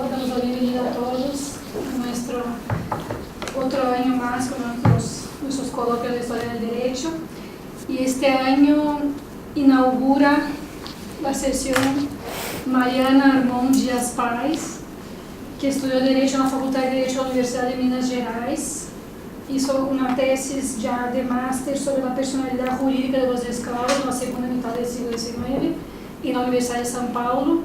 damos la bienvenida a todos a nuestro otro año más con nuestros coloquios de Historia del Derecho. Y este año inaugura la sesión Mariana Armon Dias Pais, que estudiou Direito na Faculdade de Direito da Universidade de Minas Gerais. Hizo una tesis ya de máster sobre la personalidad jurídica de los esclavos en la segunda mitad del siglo XIX en la Universidad de São Paulo,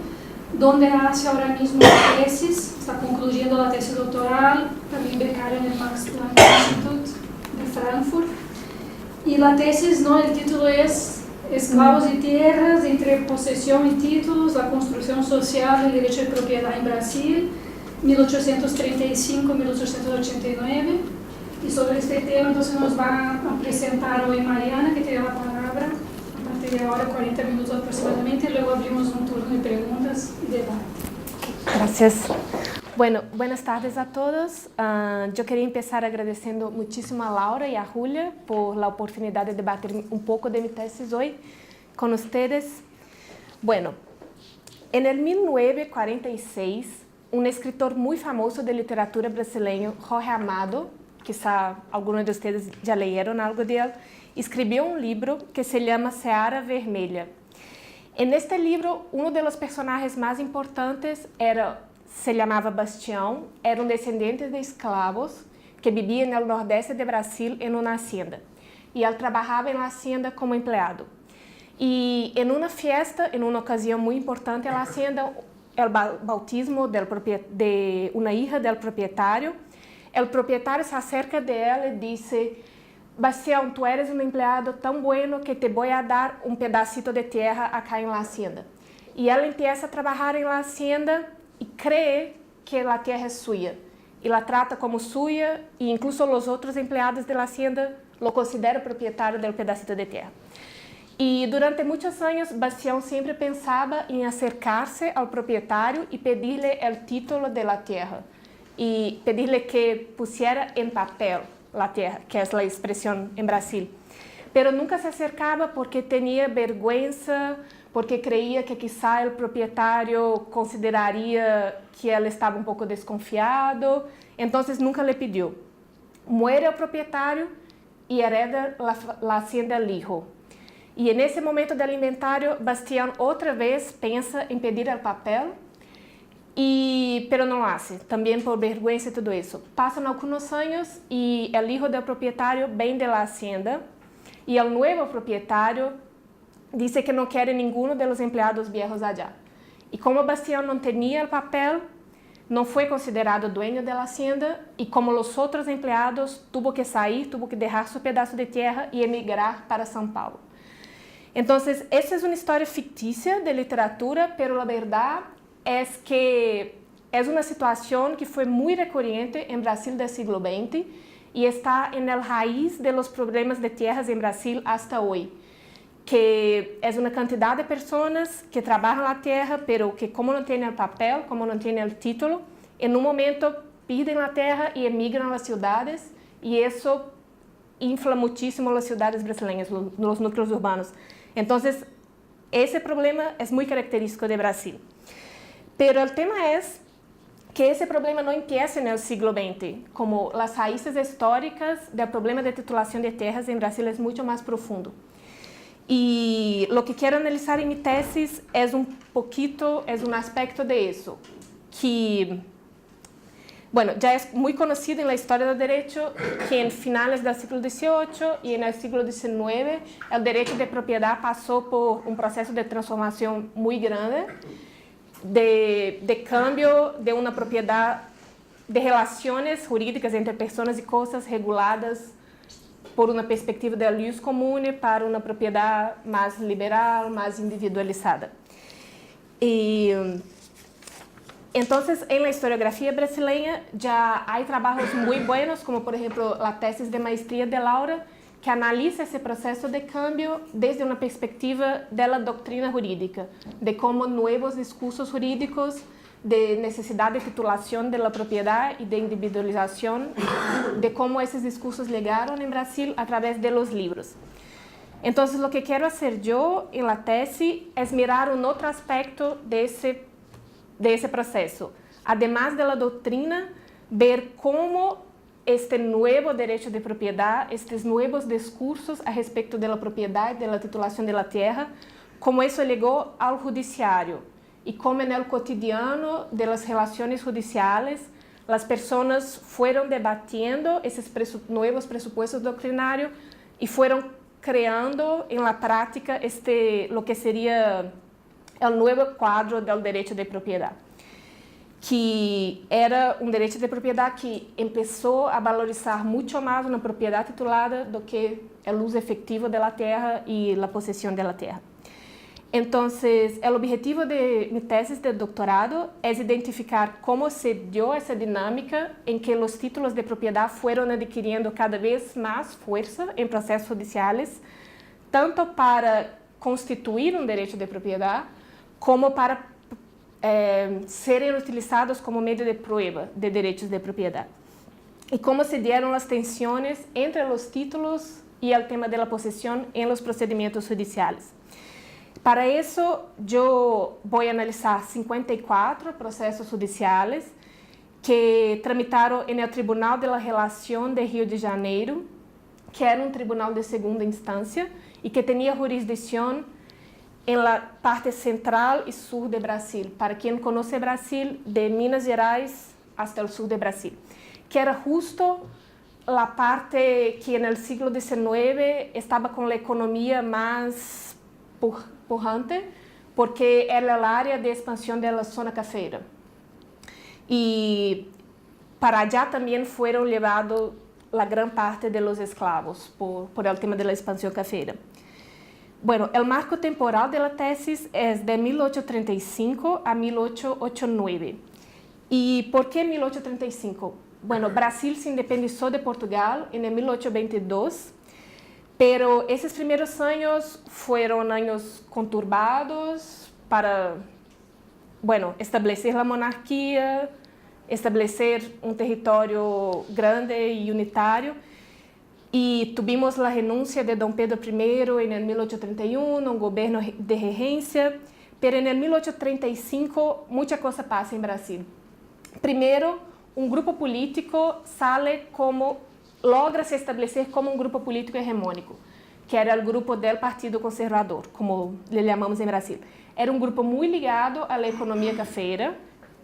donde hace ahora mismo una tesis, está concluyendo la tesis doctoral, también becaria en el Max Planck Institute de Frankfurt. Y la tesis, ¿no? El título es Esclavos y tierras, entre posesión y títulos, la construcción social del derecho de propiedad en Brasil, 1835-1889. Y sobre este tema, entonces, nos va a presentar hoy Mariana, que tiene la palabra a partir de ahora, 40 minutos aproximadamente, y luego abrimos un turno de preguntas y debate. Gracias. Bueno, buenas tardes a todos. Yo quería empezar agradeciendo muchísimo a Laura y a Julia por la oportunidad de debatir un poco de mi tesis hoy con ustedes. Bueno, en el 1946, un escritor muy famoso de literatura brasileño, Jorge Amado, quizá algunos de ustedes ya leyeron algo de él, escribió un libro que se llama Seara Vermelha. En este libro, uno de los personajes más importantes se llamaba Bastião, era un descendiente de esclavos que vivía en el nordeste de Brasil en una hacienda. Y él trabajaba en la hacienda como empleado. Y en una fiesta, en una ocasión muy importante en la hacienda, el bautismo de una hija del propietario, el propietario se acerca de él y dice: Bastião, tú eres un empleado tan bueno que te voy a dar un pedacito de tierra acá en la hacienda. Y él empieza a trabajar en la hacienda y cree que la tierra es suya. Y la trata como suya, e incluso los otros empleados de la hacienda lo consideran propietario del pedacito de tierra. Y durante muchos años, Bastião siempre pensaba en acercarse al propietario y pedirle el título de la tierra. Y pedirle que pusiera en papel la tierra, que es la expresión en Brasil. Pero nunca se acercaba porque tenía vergüenza, porque creía que quizá el propietario consideraría que él estaba un poco desconfiado, entonces nunca le pidió. Muere el propietario y hereda la hacienda al hijo. Y en ese momento del inventario, Bastião otra vez piensa en pedir el papel, pero no lo hace, también por vergüenza y todo eso. Pasan algunos años y el hijo del propietario vende la hacienda y el nuevo propietario dice que no quiere ninguno de los empleados viejos allá. Y como Bastião no tenía el papel, no fue considerado dueño de la hacienda y como los otros empleados tuvo que salir, tuvo que dejar su pedazo de tierra y emigrar para São Paulo. Entonces, esa es una historia ficticia de literatura, pero la verdad es que es una situación que fue muy recurrente en Brasil del siglo XX y está en el raíz de los problemas de tierras en Brasil hasta hoy, que es una cantidad de personas que trabajan la tierra, pero que como no tienen el papel, como no tienen el título, en un momento pierden la tierra y emigran a las ciudades, y eso infla muchísimo las ciudades brasileñas, los núcleos urbanos. Entonces, ese problema es muy característico de Brasil. Pero el tema es que ese problema no empieza en el siglo XX, como las raíces históricas del problema de titulación de tierras en Brasil es mucho más profundo. Y lo que quiero analizar en mi tesis es un aspecto de eso, que, bueno, ya es muy conocido en la historia del derecho que en finales del siglo XVIII y en el siglo XIX el derecho de propiedad pasó por un proceso de transformación muy grande, de cambio de una propiedad, de relaciones jurídicas entre personas y cosas reguladas por una perspectiva del jus comune para una propiedad más liberal, más individualizada. Y entonces, en la historiografía brasileña ya hay trabajos muy buenos, como por ejemplo la tesis de maestría de Laura, que analiza esse processo de cambio desde uma perspectiva da doutrina jurídica, de como novos discursos jurídicos de necessidade de titulação da propriedade e de individualização, de como esses discursos llegaram em Brasil a través de los libros. Então, o que quero fazer eu em la tese é mirar um outro aspecto desse processo, además de la doctrina, ver cómo este nuevo derecho de propiedad, estos nuevos discursos a respecto de la propiedad, de la titulación de la tierra, cómo eso llegó al judiciario y cómo en el cotidiano de las relaciones judiciales las personas fueron debatiendo esos nuevos presupuestos doctrinarios y fueron creando en la práctica lo que sería el nuevo cuadro del derecho de propiedad, que era um direito de propriedade que começou a valorizar muito mais uma propriedade titulada do que o uso efetivo da terra e a possessão da terra. Então, o objetivo de minha tese de doutorado é identificar como se deu essa dinâmica em que os títulos de propriedade foram adquirindo cada vez mais força em processos judiciais, tanto para constituir um direito de propriedade, como para serem utilizados como meio de prova de direitos de propriedade. E como se deram as tensões entre os títulos e o tema da possessão em los procedimentos judiciais. Para isso, eu vou analisar 54 processos judiciais que tramitaram no Tribunal de la Relação de Rio de Janeiro, que era um tribunal de segunda instância e que tinha jurisdição em la parte central e sul de Brasil. Para quem conhece Brasil, de Minas Gerais até o sul de Brasil, que era justo a parte que no século XIX estava com a economia mais pujante, porque era a área de expansão da zona cafeira. E para allá também foram levados a grande parte dos escravos por el tema da expansão cafeira. Bueno, el marco temporal de la tesis es de 1835 a 1889. ¿Y por qué 1835? Bueno, Brasil se independizó de Portugal en el 1822, pero esos primeros años fueron años conturbados para, bueno, establecer la monarquía, establecer un territorio grande y unitario. E tivemos a renúncia de Dom Pedro I em 1831, um governo de regência, mas em 1835 muita coisa passa em Brasil. Primeiro, um grupo político logra se estabelecer como um grupo político hegemônico, que era o grupo do Partido Conservador, como lhe chamamos em Brasil. Era um grupo muito ligado à economia cafeira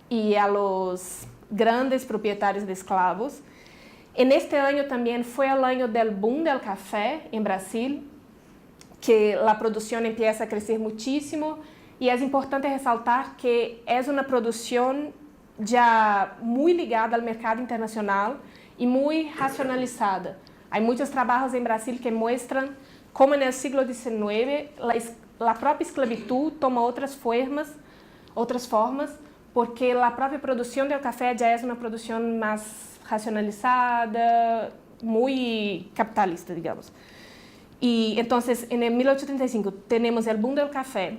e a los grandes proprietários de escravos. En este año también fue el año del boom del café en Brasil, que la producción empieza a crecer muchísimo y es importante resaltar que es una producción ya muy ligada al mercado internacional y muy racionalizada. Hay muchos trabajos en Brasil que muestran cómo en el siglo XIX la propia esclavitud toma otras formas, porque la propia producción del café ya es una producción más racionalizada, muy capitalista, digamos. Y entonces, en el 1835 tenemos el boom del café,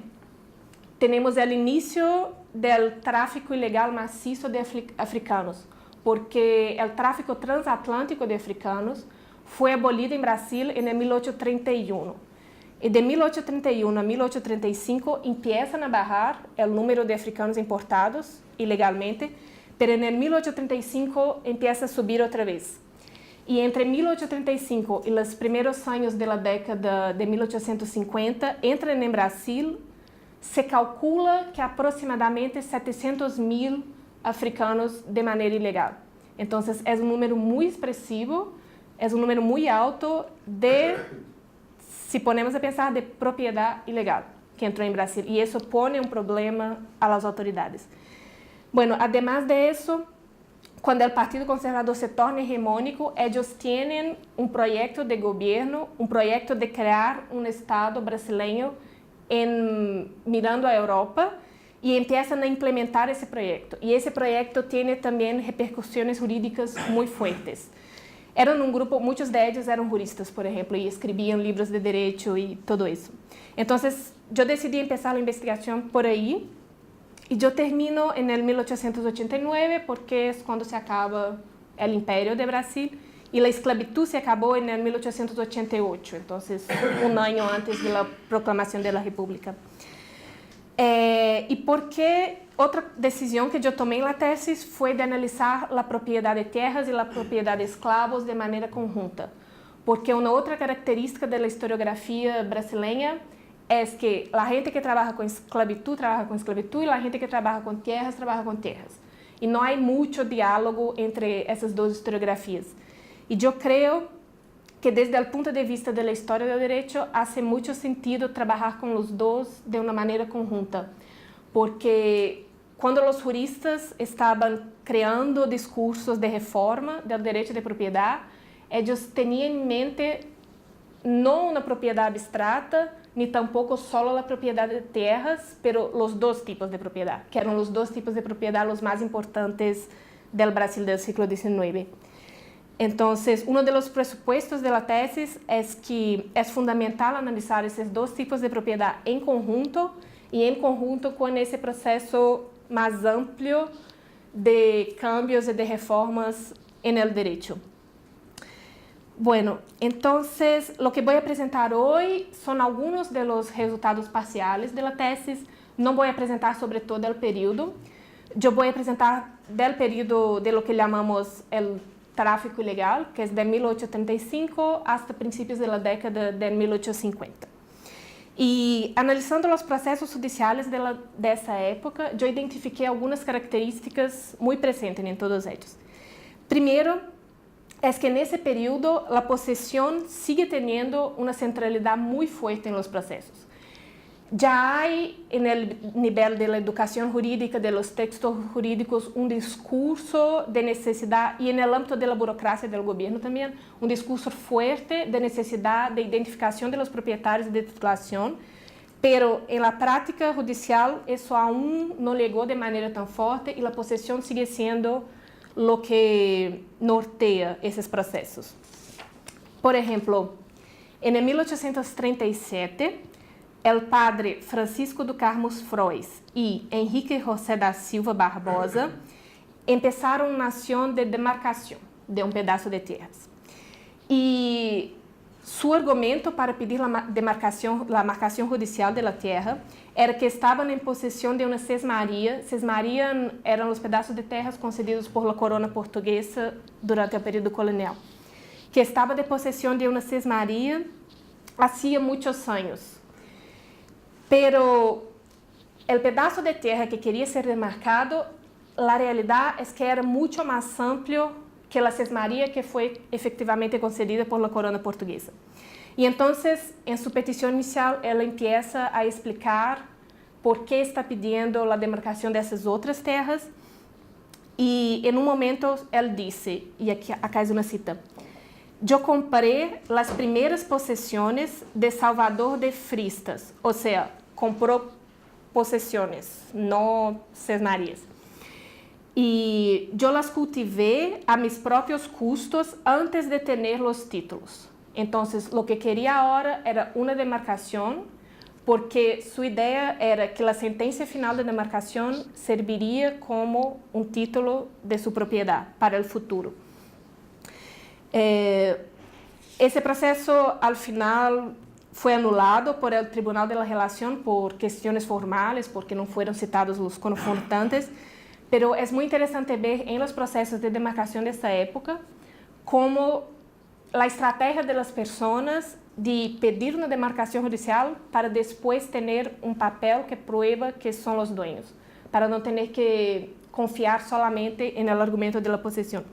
tenemos el inicio del tráfico ilegal macizo de africanos, porque el tráfico transatlántico de africanos fue abolido en Brasil en el 1831. Y de 1831 a 1835 empiezan a bajar el número de africanos importados ilegalmente, pero en el 1835 empieza a subir otra vez. Y entre 1835 y los primeros años de la década de 1850, entran en Brasil, se calcula que aproximadamente 700.000 africanos de manera ilegal. Entonces es un número muy expresivo, es un número muy alto si ponemos a pensar, de propiedad ilegal que entró en Brasil. Y eso pone un problema a las autoridades. Bueno, además de eso, cuando el Partido Conservador se torna hegemónico, ellos tienen un proyecto de gobierno, un proyecto de crear un Estado brasileño mirando a Europa, y empiezan a implementar ese proyecto. Y ese proyecto tiene también repercusiones jurídicas muy fuertes. Eran un grupo, muchos de ellos eran juristas, por ejemplo, y escribían libros de derecho y todo eso. Entonces, yo decidí empezar la investigación por ahí. Y yo termino en el 1889 porque es cuando se acaba el imperio de Brasil y la esclavitud se acabó en el 1888, entonces un año antes de la proclamación de la República. E porque outra decisão que eu tomei na tese foi de analisar a propriedade de terras e a propriedade de escravos de maneira conjunta. Porque uma outra característica da historiografia brasileira é que a gente que trabalha com esclavitud e a gente que trabalha com terras. E não há muito diálogo entre essas duas historiografias. E eu creio que desde o ponto de vista da história do direito, faz muito sentido trabalhar com os dois de uma maneira conjunta, porque quando os juristas estavam criando discursos de reforma do direito de propriedade, eles tinham em mente não uma propriedade abstrata, nem tampouco só a propriedade de terras, pero os dois tipos de propriedade, que eram os dois tipos de propriedade os mais importantes do Brasil do século XIX. Então, um dos pressupostos da tese é que é fundamental analisar esses dois tipos de propriedade em conjunto e em conjunto com esse processo mais amplo de cambios e de reformas no direito. Bueno, entonces, lo que voy a presentar hoy son algunos de los resultados parciales de la tesis. No voy a presentar sobre todo el periodo. Yo voy a presentar del periodo de lo que llamamos el tráfico ilegal, que es de 1835 hasta principios de la década de 1850. E analisando os processos judiciais dessa época, eu identifiquei algumas características muito presentes em todos eles. Primeiro, é que nesse período a possessão sigue tendo uma centralidade muito forte nos processos. Já há, no nível da educação jurídica, dos textos jurídicos, discurso de necessidade, e no âmbito da burocracia do governo também, discurso forte de necessidade de identificação dos proprietários de titulação, pero na prática judicial isso aún não chegou de maneira tão forte e a possessão sigue sendo o que norteia esses processos. Por exemplo, em 1837, o padre Francisco do Carmo Frois e Henrique José da Silva Barbosa começaram uma ação de demarcação de pedaço de terras. E seu argumento para pedir a marcação judicial da terra era que estavam em possessão de uma sesmaria. Sesmaria eram os pedaços de terras concedidos por la corona portuguesa durante o período colonial, que estava de possessão de uma sesmaria há muitos anos. Pero o pedaço de terra que queria ser demarcado, a realidade é que era muito mais amplo que a sesmaria que foi efetivamente concedida por la corona portuguesa. E então, em sua petição inicial, ela começa a explicar por que está pedindo a demarcação dessas outras terras. E, em momento, ela disse, e aqui é uma cita: "Eu comprei as primeiras possessões de Salvador de Fristas", ou seja, comprou possessões, não sesmarias. E eu las cultivei a mis próprios custos antes de ter os títulos. Então, o que queria agora era uma demarcação, porque sua ideia era que a sentença final de demarcação serviria como título de sua propriedade para o futuro. Esse processo, ao final, foi anulado por el Tribunal de la Relación por questões formais, porque não foram citados os confrontantes, pero é muito interessante ver em los processos de demarcação dessa época como a estratégia das pessoas de pedir uma demarcação judicial para depois ter papel que prueba que são os dueños, para não ter que confiar solamente no argumento da possessão.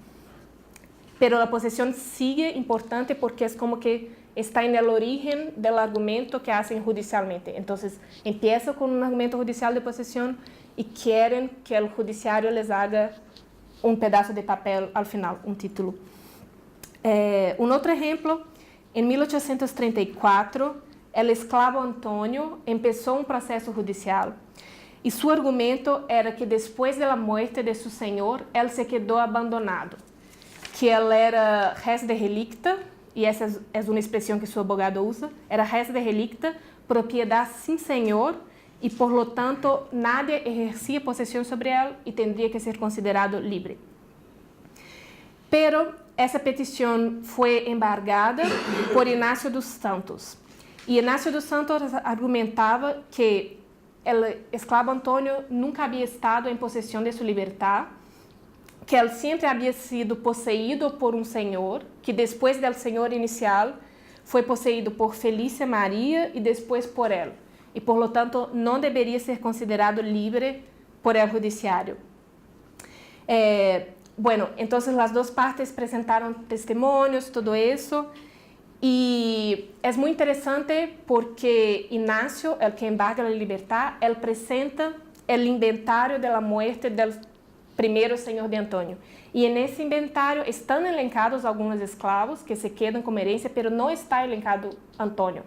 Pero a possessão sigue importante porque é como que está no origen do argumento que hacen judicialmente. Então, empiezan com argumento judicial de possessão e querem que o judiciário les haga pedaço de papel al final, título. Outro exemplo, em 1834, o escravo Antônio começou processo judicial e seu argumento era que depois da morte de seu senhor, ele se quedou abandonado, que ele era res de relicta, e essa é uma expressão que seu abogado usa, era res de relicta, propriedade sem senhor, e por lo tanto nadie exercia possessão sobre ele e teria que ser considerado livre. Pero essa petição foi embargada por Inácio dos Santos. E Inácio dos Santos argumentava que o escravo Antônio nunca havia estado em possessão de sua liberdade, que ele sempre havia sido possuído por um senhor, que depois do senhor inicial foi possuído por Felícia Maria e depois por ele, e por lo tanto não deveria ser considerado livre por el judiciário. Bueno, entonces las dos partes presentaron testimonios, todo eso, y es muy interesante porque Ignacio, el que embarga la libertad, él presenta el inventario de la muerte del primeiro senhor de Antônio. E nesse inventário estão elencados alguns escravos que se quedam como herência, pero não está elencado Antônio.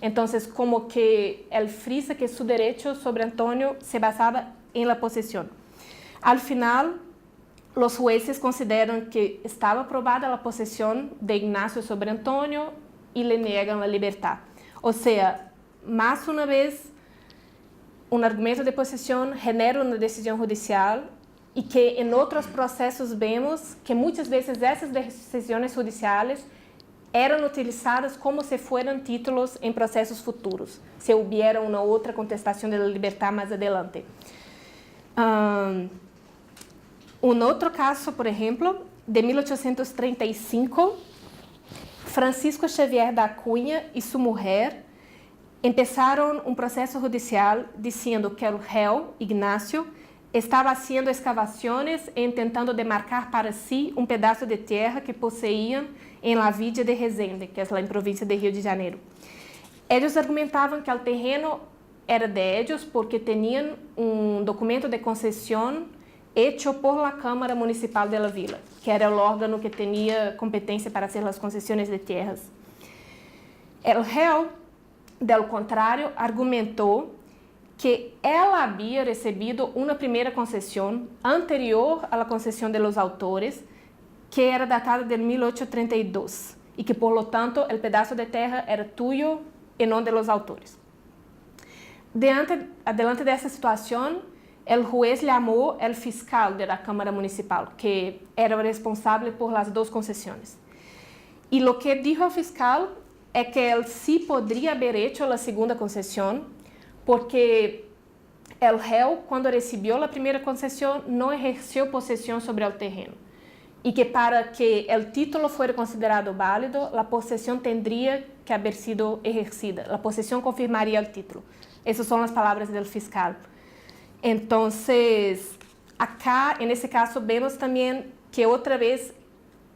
Então, como que ele frisa que seu direito sobre Antônio se basava em la possessão. Al final, os jueces consideram que estava provada a possessão de Ignacio sobre Antônio e lhe negam a liberdade. Ou seja, mais uma vez, um argumento de possessão genera uma decisão judicial e que em outros processos vemos que muitas vezes essas decisões judiciais eram utilizadas como se fossem títulos em processos futuros, se houvesse uma outra contestação da liberdade mais adelante. Outro caso, por exemplo, de 1835, Francisco Xavier da Cunha e sua mulher começaram um processo judicial dizendo que o réu, Ignacio, estava fazendo escavações e tentando demarcar para si um pedaço de terra que possuíam em la villa de Resende, que é lá em província de Rio de Janeiro. Eles argumentavam que o terreno era de eles porque tinham um documento de concessão hecho por la Câmara Municipal de la Vila, que era o órgão que tinha competência para fazer as concessões de terras. O réu, del contrário, argumentou que ela havia recebido uma primeira concessão anterior à concessão de los autores, que era datada de 1832, e que, por lo tanto, o pedaço de terra era tuyo e não de los autores. Adelante dessa situação, o juez chamou o fiscal da Câmara Municipal, que era responsável por las duas concessões. E o que dijo o fiscal é que ele sí poderia haber hecho a segunda concessão, porque o réu, quando recebeu a primeira concessão, não exerceu possessão sobre o terreno. E que para que o título fosse considerado válido, a possessão teria que haber sido exercida. A possessão confirmaria o título. Essas são as palavras do fiscal. Então, acá, nesse caso, vemos também que outra vez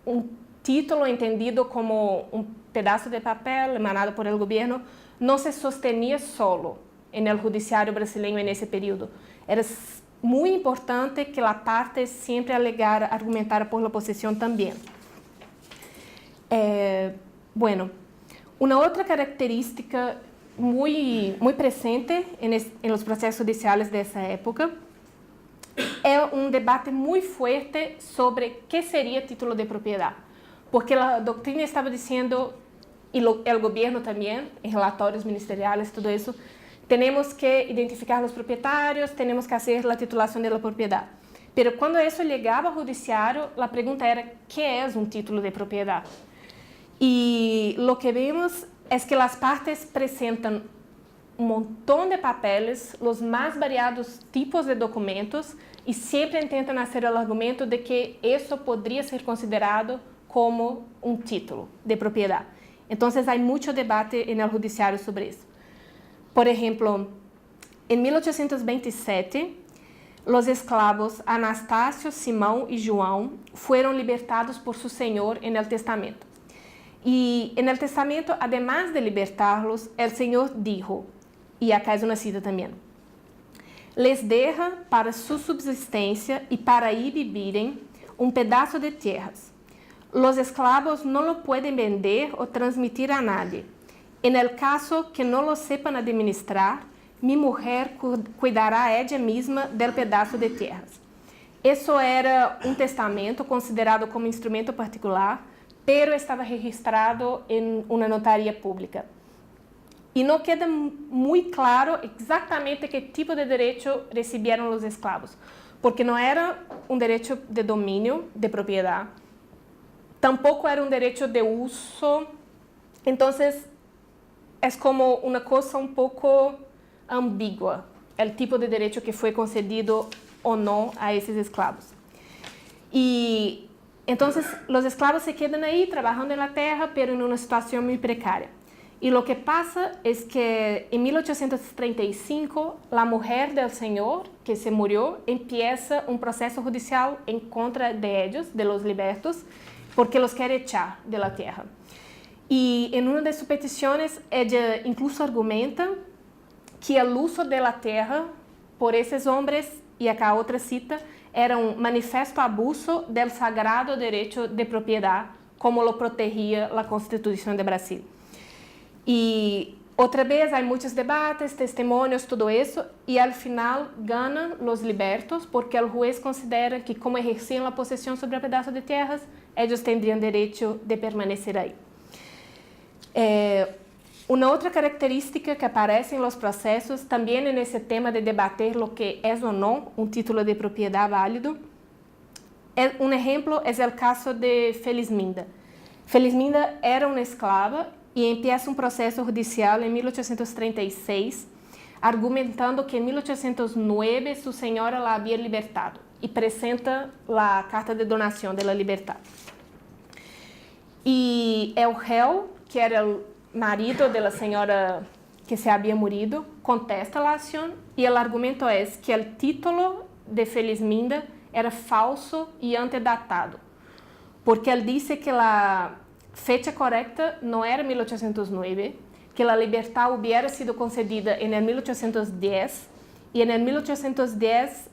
um título entendido como um pedaço de papel emanado por el governo não se sostenía solo no judiciário brasileiro nesse período. Era muito importante que a parte sempre alegara, argumentara por la possessão também. Bueno, uma outra característica muito presente em los processos judiciais dessa época é um debate muito forte sobre que seria título de propriedade, porque a doutrina estava dizendo, e o governo também, em relatórios ministeriais, tudo isso, temos que identificar os proprietários, temos que fazer a titulação da propriedade. Mas quando isso chegava ao judiciário, a pergunta era, que é um título de propriedade? E o que vemos é que as partes apresentam um montão de papeles, os mais variados tipos de documentos, e sempre tentam fazer o argumento de que isso poderia ser considerado como um título de propriedade. Então, há muito debate no judiciário sobre isso. Por exemplo, em 1827, os escravos Anastácio, Simão e João foram libertados por seu senhor no testamento. E no testamento, además de libertarlos, o senhor dijo, e acá é uma cita também, les deja para sua subsistência e para ir vivirem um pedaço de terras. Los esclavos não lo podem vender ou transmitir a nadie. En el caso que não lo sepan administrar, mi mujer cuidará ella mesma del pedaço de terras. Isso era um testamento considerado como instrumento particular, pero estava registrado em uma notaria pública. E não queda muito claro exatamente que tipo de direito receberam os escravos, porque não era um direito de domínio, de propriedade, tampouco era um direito de uso. Então, é como uma coisa um pouco ambígua, o tipo de direito que foi concedido ou não a esses escravos. E então, os escravos se quedam aí trabalhando na terra, mas em uma situação muito precária. E o que passa é que em 1835, a mulher do senhor, que se morreu, empieza um processo judicial em contra de eles, de los libertos, porque los quer echar de la terra. E em uma de suas petições, ela incluso argumenta que o uso de la terra por esses homens, e acá outra cita, era um manifesto abuso del sagrado direito de propriedade, como lo protegia a Constituição de Brasil. E outra vez há muitos debates, testemunhos, tudo isso, e al final ganham os libertos, porque o juiz considera que, como exerciam a possessão sobre um pedaço de terras, eles teriam direito de permanecer aí. Uma outra característica que aparece nos processos, também nesse tema de debater o que é ou não um título de propriedade válido, um exemplo é o caso de Felisminda. Felisminda era uma esclava e empieza um processo judicial em 1836, argumentando que em 1809 sua senhora la havia libertado e apresenta a carta de donação da liberdade. E o réu, que era o marido da senhora que se havia morrido, contesta a ação e o argumento é que o título de Felisminda era falso e antedatado, porque ele disse que a fecha correta não era 1809, que a liberdade hubiera sido concedida em 1810 e em 1810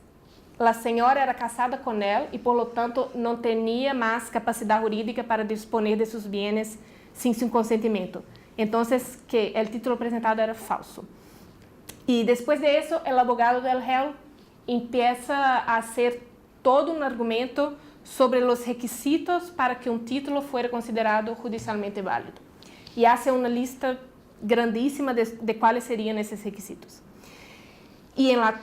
a senhora era casada com ele e, por lo tanto, não tinha mais capacidade jurídica para disponer de seus bens sem seu consentimento. Então, que o título apresentado era falso. E depois de isso, o abogado do réu empieza a hacer todo um argumento sobre os requisitos para que um título fosse considerado judicialmente válido. E hace uma lista grandíssima de quais seriam esses requisitos. E em la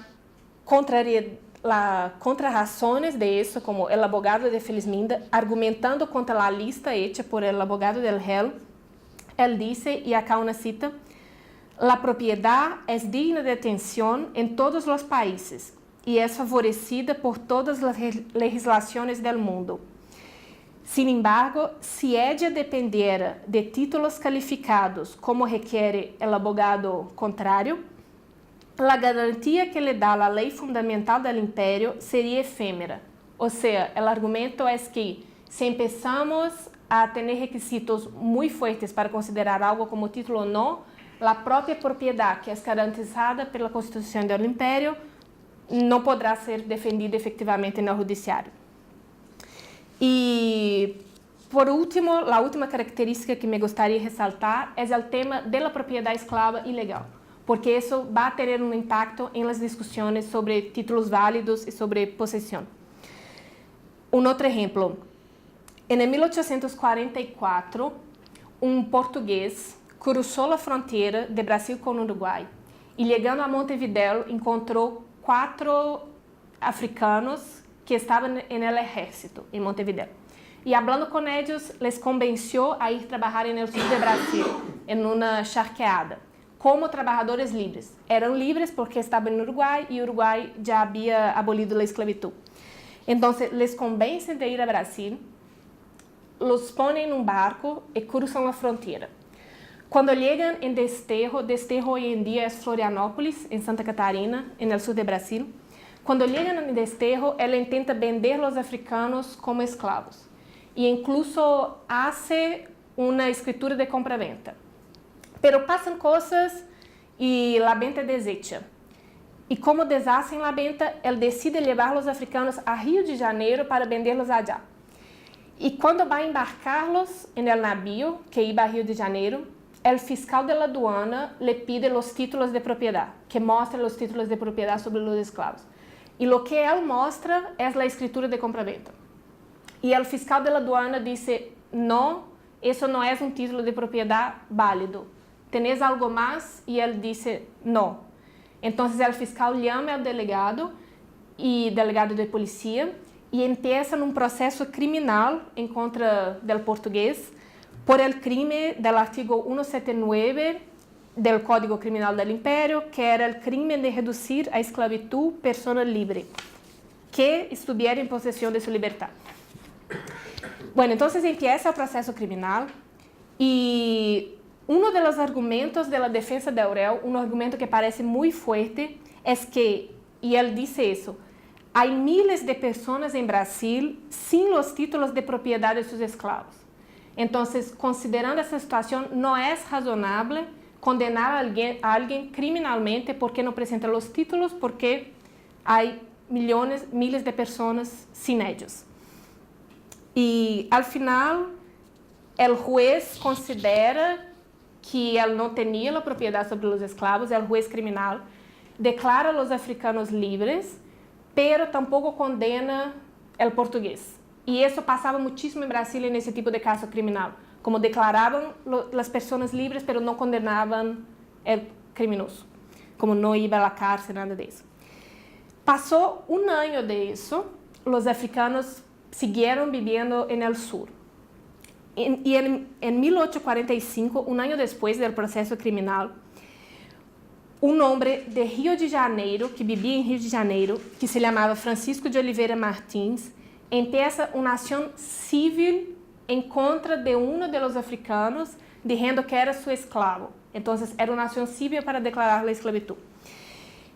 contrarrazones de isso, como o abogado de Felisminda, argumentando contra a lista hecha por el abogado del réu, ele disse, e acá uma cita, "La propiedad es digna de atención en todos los países y es favorecida por todas las legislaciones del mundo. Sin embargo, si ella dependiera de títulos calificados, como requiere el abogado contrario, la garantía que le da la ley fundamental del imperio sería efêmera." Ou seja, o argumento é que se empezamos a ter requisitos muito fortes para considerar algo como título ou não, a própria propriedade, que é garantizada pela Constituição do Império, não poderá ser defendida efetivamente no judiciário. E, por último, a última característica que me gostaria de ressaltar é o tema da propriedade escrava ilegal, porque isso vai ter um impacto em las discussões sobre títulos válidos e sobre possessão. Um outro exemplo. Em 1844, um português cruzou a fronteira de Brasil com o Uruguai e, chegando a Montevideo, encontrou 4 africanos que estavam no exército em Montevideo. E, falando com eles, les convenceu a ir trabalhar no sul de Brasil, em uma charqueada, como trabalhadores livres. Eram livres porque estavam no Uruguai e o Uruguai já havia abolido a esclavitud. Então, les convencem de ir a Brasil, los ponem em um barco e cruzam a fronteira. Quando chegam em Desterro, Desterro hoje em dia é Florianópolis, em Santa Catarina, no sul de Brasil. Quando chegam em Desterro, ela tenta vender os africanos como escravos e incluso hace uma escritura de compra-venta. Pero passam coisas e a venta desecha. E como deshacem a venta, ele decide levar os africanos a Rio de Janeiro para vendê-los allá. E quando vai embarcá-los no navio que iba a Rio de Janeiro, o fiscal da aduana le pide os títulos de propriedade, que mostra os títulos de propriedade sobre os escravos. E o que ele mostra é a escritura de compra-venta. E o fiscal da aduana disse, não, isso não é um título de propriedade válido. ¿Tenés algo mais? E ele disse, não. Então, o fiscal chama o delegado de polícia, e empieza um processo criminal em contra do português por el crime do artigo 179 del Código Criminal del Imperio, que era el crimen de reducir a esclavitud persona libre que estuviera en posesión de su libertad. Bueno, entonces empieza el proceso criminal y uno de los argumentos de la defensa de Aurel, un argumento que parece muy fuerte, es que, y él dice eso, hay miles de personas en Brasil sin los títulos de propiedad de sus esclavos. Entonces, considerando esa situación, no es razonable condenar a alguien criminalmente porque no presenta los títulos, porque hay miles de personas sin ellos. Y al final, el juez considera que él no tenía la propiedad sobre los esclavos, el juez criminal declara a los africanos libres, pero tampoco condena el portugués. Y eso pasaba muchísimo en Brasil en ese tipo de caso criminal, como declaraban las personas libres, pero no condenaban el criminoso, como no iba a la cárcel, nada de eso. Pasó un año de eso, los africanos siguieron viviendo en el sur. Y en 1845, un año después del proceso criminal, un hombre de Rio de Janeiro, que vivía en Rio de Janeiro, que se llamaba Francisco de Oliveira Martins, empieza una acción civil en contra de uno de los africanos, diciendo que era su esclavo. Entonces, era una acción civil para declarar la esclavitud.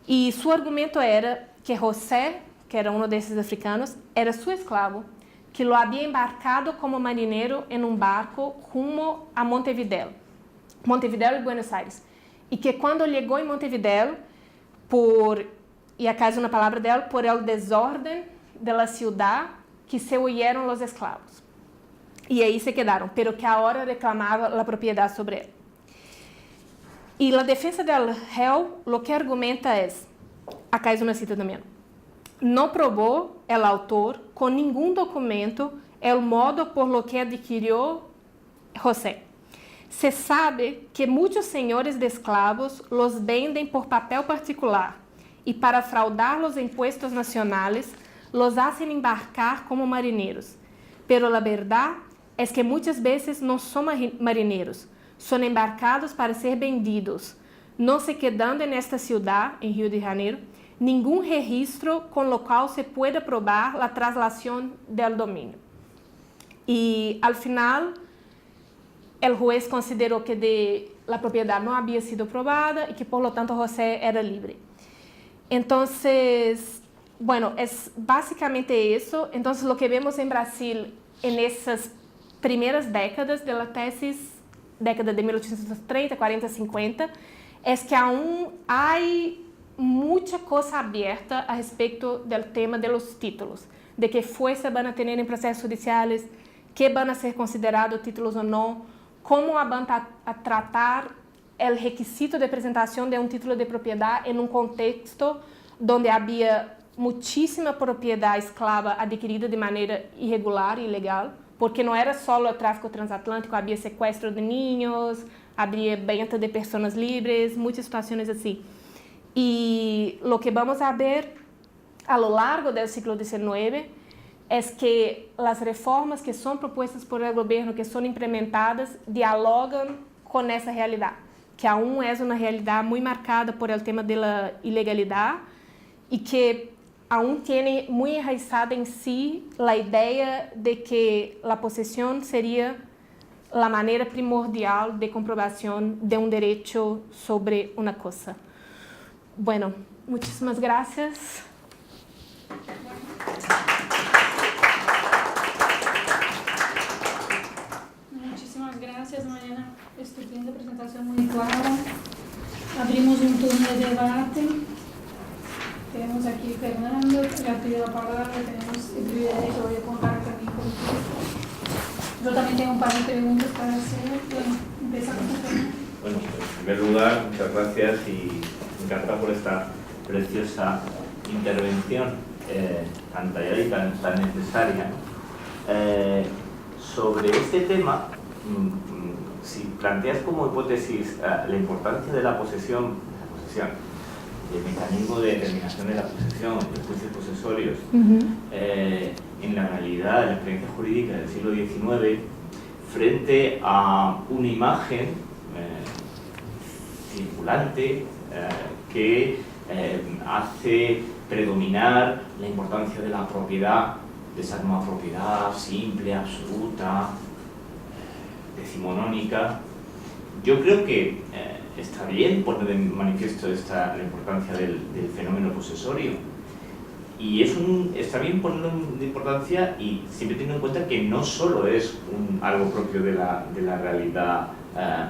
Y su argumento era que José, que era uno de esos africanos, era su esclavo, que lo había embarcado como marinero en un barco rumo a Montevideo y Buenos Aires. Y que cuando llegó en Montevideo, y acá es una palabra de él, por el desorden de la ciudad, que se huyeron los esclavos. Y ahí se quedaron, pero que ahora reclamaba la propiedad sobre él. Y la defensa del réu lo que argumenta es, acá es una cita también, no probó el autor con ningún documento el modo por lo que adquirió José. Se sabe que muchos señores de esclavos los venden por papel particular y para fraudar los impuestos nacionales los hacen embarcar como marineros. Pero la verdad es que muchas veces no son marineros, son embarcados para ser vendidos, no se quedando en esta ciudad, en Rio de Janeiro, ningún registro con lo cual se pueda probar la traslación del dominio. Y al final, el juez consideró que la propiedad no había sido probada y que por lo tanto José era libre. Entonces, bueno, es básicamente eso. Entonces, lo que vemos en Brasil en esas primeras décadas de la tesis, década de 1830, 40, 50, es que aún hay mucha cosa abierta a respecto del tema de los títulos, de qué fuerza van a tener en procesos judiciales, qué van a ser considerados títulos o no, cómo van a tratar el requisito de presentación de un título de propiedad en un contexto donde había muchísima propiedad esclava adquirida de manera irregular e ilegal, porque não era só o tráfico transatlântico, havia sequestro de niños, havia venta de pessoas livres, muitas situações assim. E o que vamos a ver a lo largo do siglo XIX é que as reformas que são propostas por el governo, que são implementadas, dialogam com essa realidade, que aún é uma realidade muito marcada por el tema da ilegalidade e que aún tiene muy enraizada en sí la idea de que la posesión sería la manera primordial de comprobación de un derecho sobre una cosa. Bueno, muchísimas gracias. Muchísimas gracias, Mariana. Estupenda presentación, muy clara. Abrimos un turno de debate. Tenemos aquí Fernando, que ha pedido la palabra, tenemos el privilegio de contar también con usted. Yo también tengo un par de preguntas para hacer. Bueno, empezamos con Fernando. Bueno, en primer lugar, muchas gracias y encantado por esta preciosa intervención tan tallada y tan necesaria. Sobre este tema, si planteas como hipótesis la importancia de la posesión, el mecanismo de determinación de la posesión, los juicios posesorios, en la realidad, en la experiencia jurídica del siglo XIX, frente a una imagen circulante que hace predominar la importancia de la propiedad, de esa nueva propiedad simple, absoluta, decimonónica. Yo creo que está bien poner de manifiesto la importancia del fenómeno posesorio, y está bien ponerlo de importancia, y siempre teniendo en cuenta que no solo es algo propio de la realidad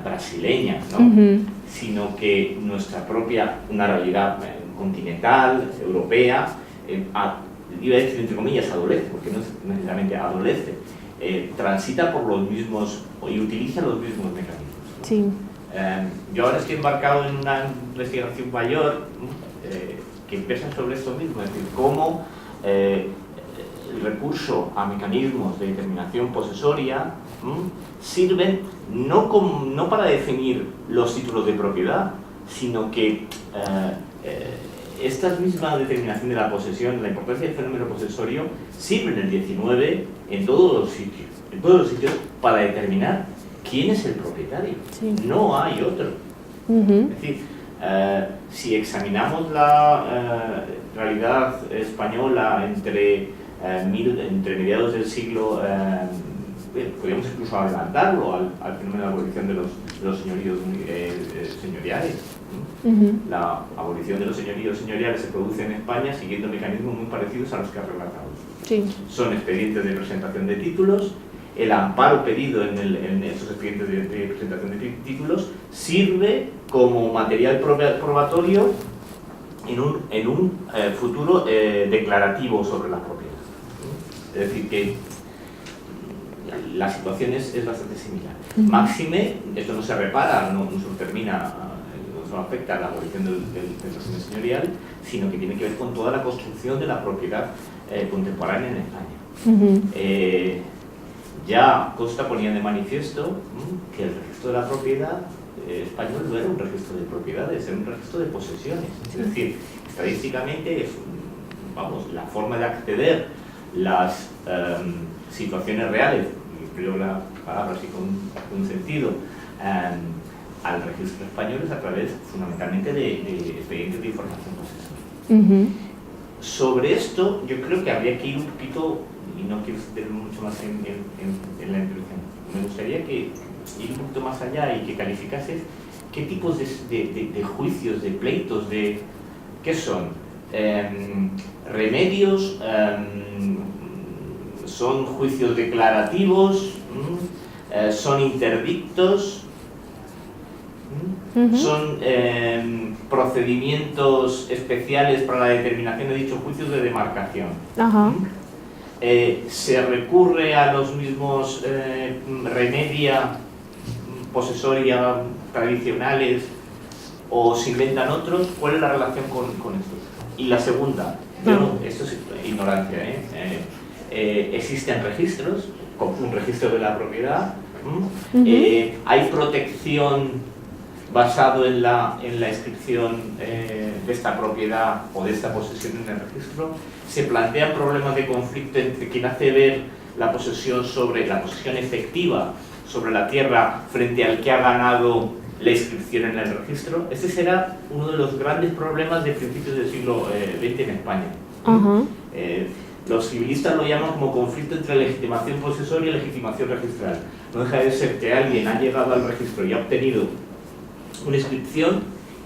brasileña, ¿no? Sino que nuestra propia, una realidad continental, europea, iba a decir entre comillas adolece, porque no necesariamente adolece, transita por los mismos y utiliza los mismos mecanismos. Sí. Yo ahora estoy embarcado en una investigación mayor que empieza sobre esto mismo, es decir, cómo el recurso a mecanismos de determinación posesoria sirven no para definir los títulos de propiedad, sino que esta misma determinación de la posesión, la importancia del fenómeno posesorio, sirve en el 19 en todos los sitios para determinar quién es el propietario. Sí. No hay otro. Es decir, si examinamos la realidad española entre mediados del siglo, podríamos incluso adelantarlo al fenómeno de la abolición de los señoríos señoriales. La abolición de los señoríos señoriales se produce en España siguiendo mecanismos muy parecidos a los que ha relatado. Sí. Son expedientes de presentación de títulos. El amparo pedido en esos expedientes de presentación de títulos sirve como material probatorio en un futuro declarativo sobre la propiedad. Es decir, que la situación es bastante similar. Máxime, esto no se repara, no se termina, no afecta a la abolición del régimen señorial, sino que tiene que ver con toda la construcción de la propiedad contemporánea en España. Ya Costa ponía de manifiesto que el registro de la propiedad español no era un registro de propiedades, era un registro de posesiones. Es decir, estadísticamente, la forma de acceder las situaciones reales, y creo la palabra así con un sentido, al registro español es a través fundamentalmente de expedientes de información posesoria. Sobre esto yo creo que habría que ir un poquito, y no quiero extender mucho más en la introducción, me gustaría que ir un poquito más allá y que calificases qué tipos de juicios, de pleitos, ¿qué son? ¿Remedios? ¿Son juicios declarativos? ¿Son interdictos? Son procedimientos especiales para la determinación de dichos juicios de demarcación. Se recurre a los mismos remedia posesoria tradicionales o se inventan otros. ¿Cuál es la relación con esto? Y la segunda, esto es ignorancia, existen registros, como un registro de la propiedad, hay protección basado en la inscripción de esta propiedad o de esta posesión en el registro. Se plantean problemas de conflicto entre quien hace ver la posesión efectiva sobre la tierra frente al que ha ganado la inscripción en el registro. Este será uno de los grandes problemas de principios del siglo XX en España. Los civilistas lo llaman como conflicto entre legitimación posesoria y legitimación registral. No deja de ser que alguien ha llegado al registro y ha obtenido una inscripción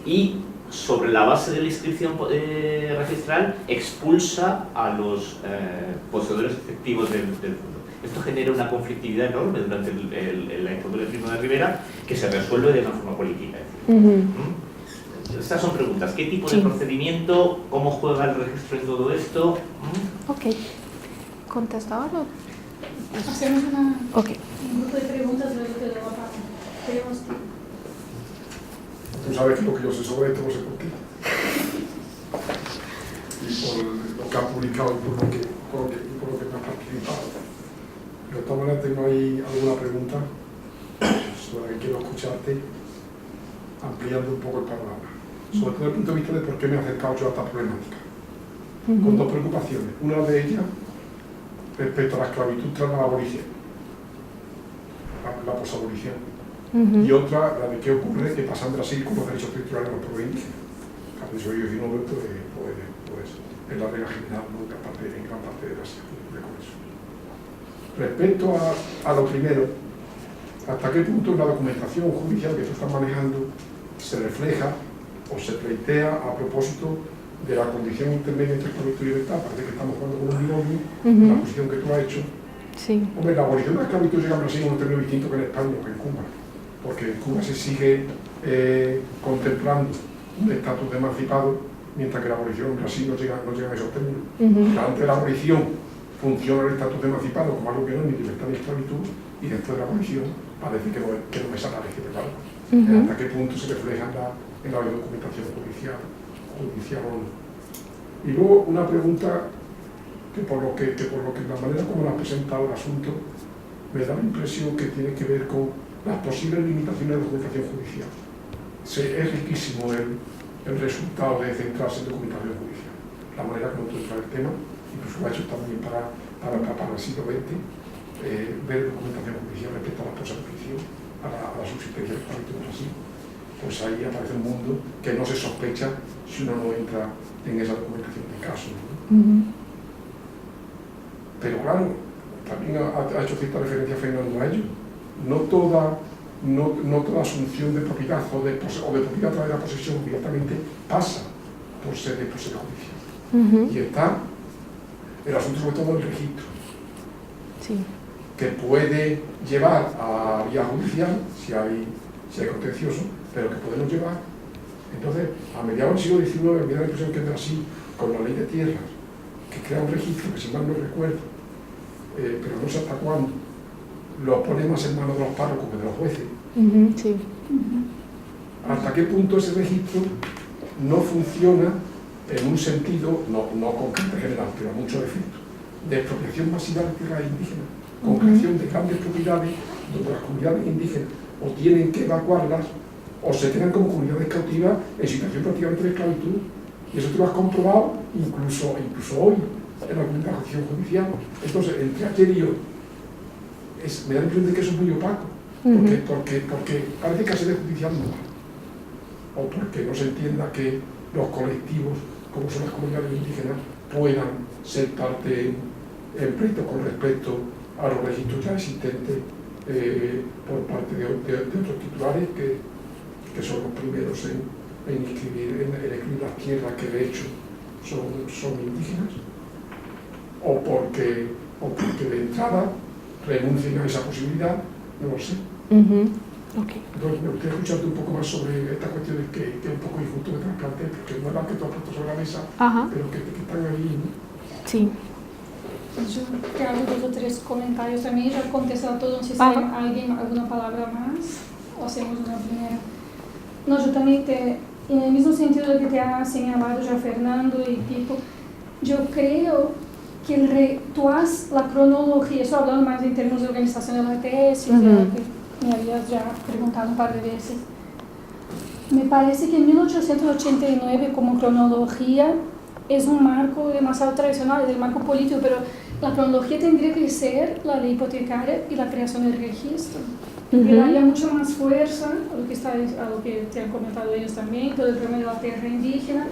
y sobre la base de la inscripción registral expulsa a los poseedores efectivos del fondo. Esto genera una conflictividad enorme durante la dictadura de Primo de Rivera, que se resuelve de una forma política. Estas son preguntas. ¿Qué tipo de procedimiento? ¿Cómo juega el registro en todo esto? Ok. ¿Contesta ahora? Hacemos un grupo de preguntas y luego te doy la palabra. Tenemos tiempo. Tú sabes que lo que yo sé sobre esto no sé por qué. Y por lo que han publicado y por lo que me han participado. Pero de todas maneras tengo ahí alguna pregunta sobre la que quiero escucharte, ampliando un poco el panorama. Sobre todo desde el punto de vista de por qué me he acercado yo a esta problemática. Con dos preocupaciones. Una de ellas respecto a la esclavitud tras la abolición, la posabolición. y otra, la de qué ocurre, qué pasa en Brasil con los derechos territoriales de los pueblos indígenas. El episodio 19 pues, es la regla general, ¿no? En gran parte de Brasil, de con eso. Respecto a lo primero, ¿hasta qué punto la documentación judicial que tú estás manejando se refleja o se plantea a propósito de la condición intermedia entre esclavitud y libertad? Parece que estamos jugando con un binomio, la posición que tú has hecho. Sí. Hombre, la abolición de la esclavitud llega a Brasil en un término distinto que en España o que en Cuba, porque en Cuba se sigue contemplando un estatus de emancipado, mientras que la abolición en Brasil no llega a esos términos. Antes de la abolición funciona el estatus de emancipado como algo que no es ni libertad ni esclavitud, y después de la abolición parece que no es esa claro. ¿Hasta qué punto se refleja en la documentación judicial o no? Y luego una pregunta que por lo que la manera como la has presentado el asunto me da la impresión que tiene que ver con las posibles limitaciones de documentación judicial. Es riquísimo el resultado de centrarse en documentación judicial, la manera como tú entras el tema, incluso lo ha hecho también para el siglo XX, ver documentación judicial respecto a la esposa de juicio, a la subsistencia del esclavitud así. Pues ahí aparece un mundo que no se sospecha si uno no entra en esa documentación de casos, ¿no? Pero claro, también ha hecho cierta referencia Fernando a ello. No toda asunción de propiedad o de propiedad a través de la posesión directamente pasa por ser de posesión judicial. Y está el asunto sobre todo del registro, que puede llevar a vía judicial si hay contencioso, pero que podemos llevar. Entonces, a mediados del siglo XIX, me da la impresión que es así, con la ley de tierras, que crea un registro que, si mal no recuerdo, pero no sé hasta cuándo, lo pone más en manos de los párrocos que de los jueces. ¿Hasta qué punto ese registro no funciona en un sentido, no concreto general, pero a muchos efectos, de expropiación masiva de tierras indígenas, con creación de grandes propiedades donde las comunidades indígenas o tienen que evacuarlas o se quedan como comunidades cautivas en situación prácticamente de esclavitud? Y eso tú lo has comprobado incluso hoy en la documentación judicial. Entonces, entre ayer y hoy, me da la impresión de que eso es muy opaco, porque parece que hacer judicial no va, o porque no se entienda que los colectivos, como son las comunidades indígenas, puedan ser parte en pleito con respecto a los registros ya existentes por parte de otros titulares que son los primeros en escribir las tierras que de hecho son indígenas, o porque de entrada renuncien a esa posibilidad, no lo sé. Entonces me gustaría escucharte un poco más sobre esta cuestión que es un poco injusto que te las plantees, porque no es la que tú has puesto sobre la mesa, pero que están ahí, ¿no? Sí. Yo te hago 2 o 3 comentarios también, ya contesto a todo, no sé si hay alguna palabra más, o hacemos una primera. No, yo también en el mismo sentido de que te ha señalado ya Fernando y Pipo, yo creo que tú has la cronología, estoy hablando más en términos de organización de la tesis, que me habías ya preguntado un par de veces. Me parece que en 1889 como cronología es un marco demasiado tradicional, es el marco político, pero la cronología tendría que ser la ley hipotecaria y la creación del registro. Que daría mucho más fuerza a lo que te han comentado ellos también, todo el problema de la tierra indígena.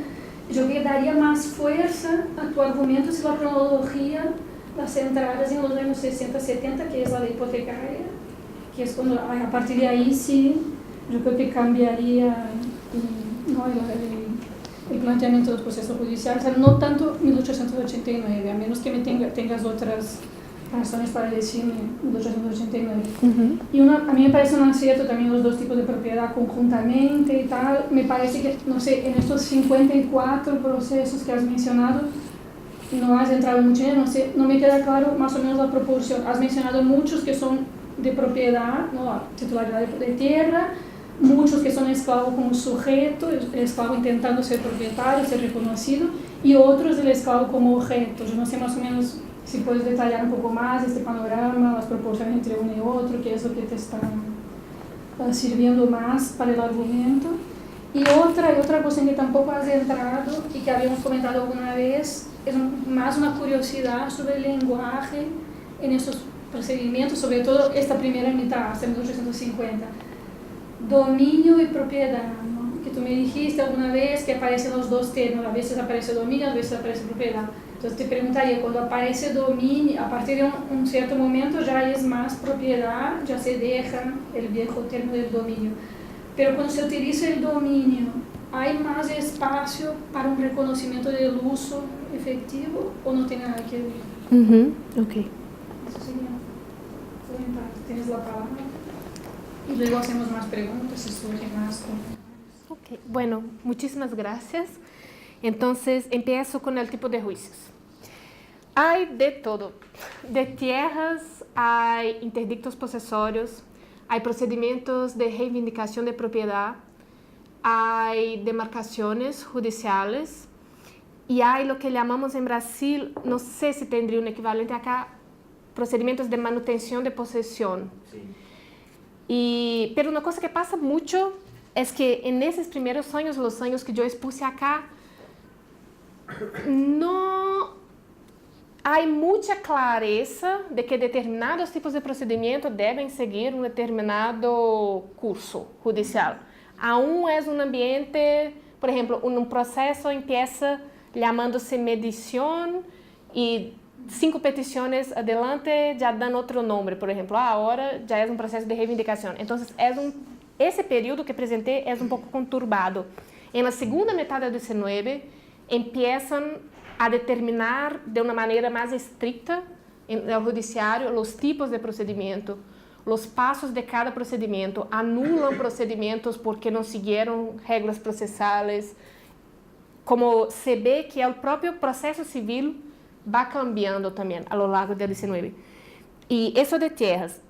Yo creo que daría más fuerza a tu argumento si la cronología la centraras en los años 60, 70, que es la ley hipotecaria, que es cuando a partir de ahí sí, yo creo que cambiaría el planteamiento del proceso judicial, o sea, no tanto 1889, a menos que tengas otras razones para decirme 1889. Y a mí me parece un acierto también los 2 tipos de propiedad conjuntamente y tal. Me parece que, no sé, en estos 54 procesos que has mencionado, no has entrado mucho en, no me queda claro más o menos la proporción. Has mencionado muchos que son de propiedad, ¿no? Titularidad de tierra, muchos que son esclavos como sujeto, el esclavo intentando ser propietario, ser reconocido, y otros del esclavo como objeto. Yo no sé más o menos si puedes detallar un poco más este panorama, las proporciones entre uno y otro, qué es lo que te está sirviendo más para el argumento. Y otra cuestión que tampoco has entrado y que habíamos comentado alguna vez, es más una curiosidad sobre el lenguaje en estos procedimientos, sobre todo esta primera mitad, hasta 1850. dominio y propiedad, ¿no? Que tú me dijiste alguna vez que aparecen los dos términos, a veces aparece dominio, a veces aparece propiedad. Entonces te preguntaría, cuando aparece dominio, a partir de un cierto momento ya es más propiedad, ya se deja el viejo término del dominio. Pero cuando se utiliza el dominio, ¿hay más espacio para un reconocimiento del uso efectivo o no tiene nada que ver? Ok. Eso sería por mi parte. Tienes la palabra. Y luego hacemos más preguntas si surgen más. Ok, bueno, muchísimas gracias. Entonces, empiezo con el tipo de juicios. Hay de todo. De tierras, hay interdictos posesorios, hay procedimientos de reivindicación de propiedad, hay demarcaciones judiciales y hay lo que llamamos en Brasil, no sé si tendría un equivalente acá, procedimientos de manutención de posesión. Sí. Pero una cosa que pasa mucho es que en esos primeros años, los años que yo expuse acá, no hay mucha clareza de que determinados tipos de procedimiento deben seguir un determinado curso judicial. Aún es un ambiente, por ejemplo, un proceso empieza llamándose medición y 5 peticiones adelante ya dan otro nombre, por ejemplo, ahora ya es un proceso de reivindicación. Entonces, ese período que presenté es un poco conturbado. En la segunda mitad del 19, empiezan a determinar de una manera más estricta en el judiciario los tipos de procedimiento, los pasos de cada procedimiento, anulan procedimientos porque no siguieron reglas procesales, como se ve que el propio proceso civil va cambiando también a lo largo del 19. Y eso de tierras.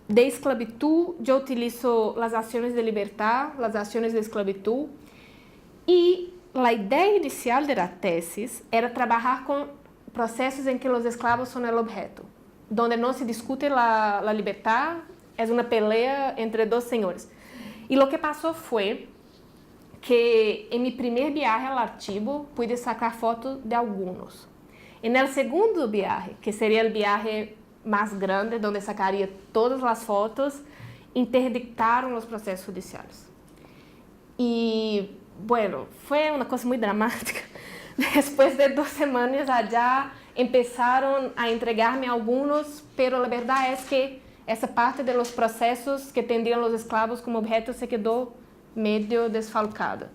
De esclavitud, yo utilizo las acciones de libertad, las acciones de esclavitud, y la idea inicial de la tesis era trabajar con procesos en que los esclavos son el objeto, donde no se discute la libertad, es una pelea entre dos señores. Y lo que pasó fue que en mi primer viaje al archivo pude sacar fotos de algunos. En el segundo viaje, que sería el viaje más grande, donde sacaría todas las fotos, interdictaron los procesos judiciales. Y bueno, fue una cosa muy dramática. Después de 2 semanas allá, empezaron a entregarme algunos, pero la verdad es que esa parte de los procesos que tendrían los esclavos como objeto se quedó medio desfalcada.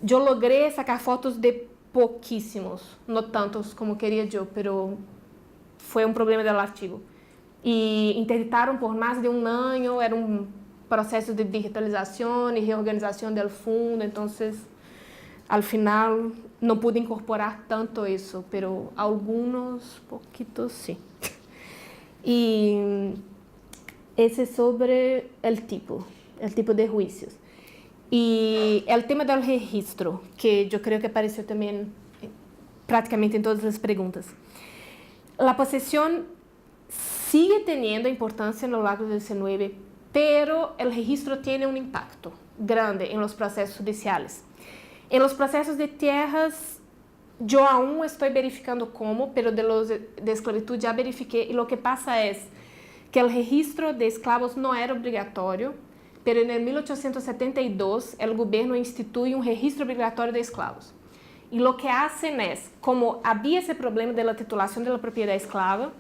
Yo logré sacar fotos de poquísimos, no tantos como quería yo, pero fue un problema del archivo. Y interditaron por más de 1 año, era un proceso de digitalización y reorganización del fondo, entonces al final no pude incorporar tanto eso, pero algunos poquitos sí. Y ese es sobre el tipo de juicios. Y el tema del registro, que yo creo que apareció también prácticamente en todas las preguntas. La posesión sigue teniendo importancia en lo largo del 19, pero el registro tiene un impacto grande en los procesos judiciales. En los procesos de tierras, yo aún estoy verificando cómo, pero de los de esclavitud ya verifiqué, y lo que pasa es que el registro de esclavos no era obligatorio, pero en 1872 el gobierno instituye un registro obligatorio de esclavos. Y lo que hacen es, como había ese problema de la titulación de la propiedad esclava,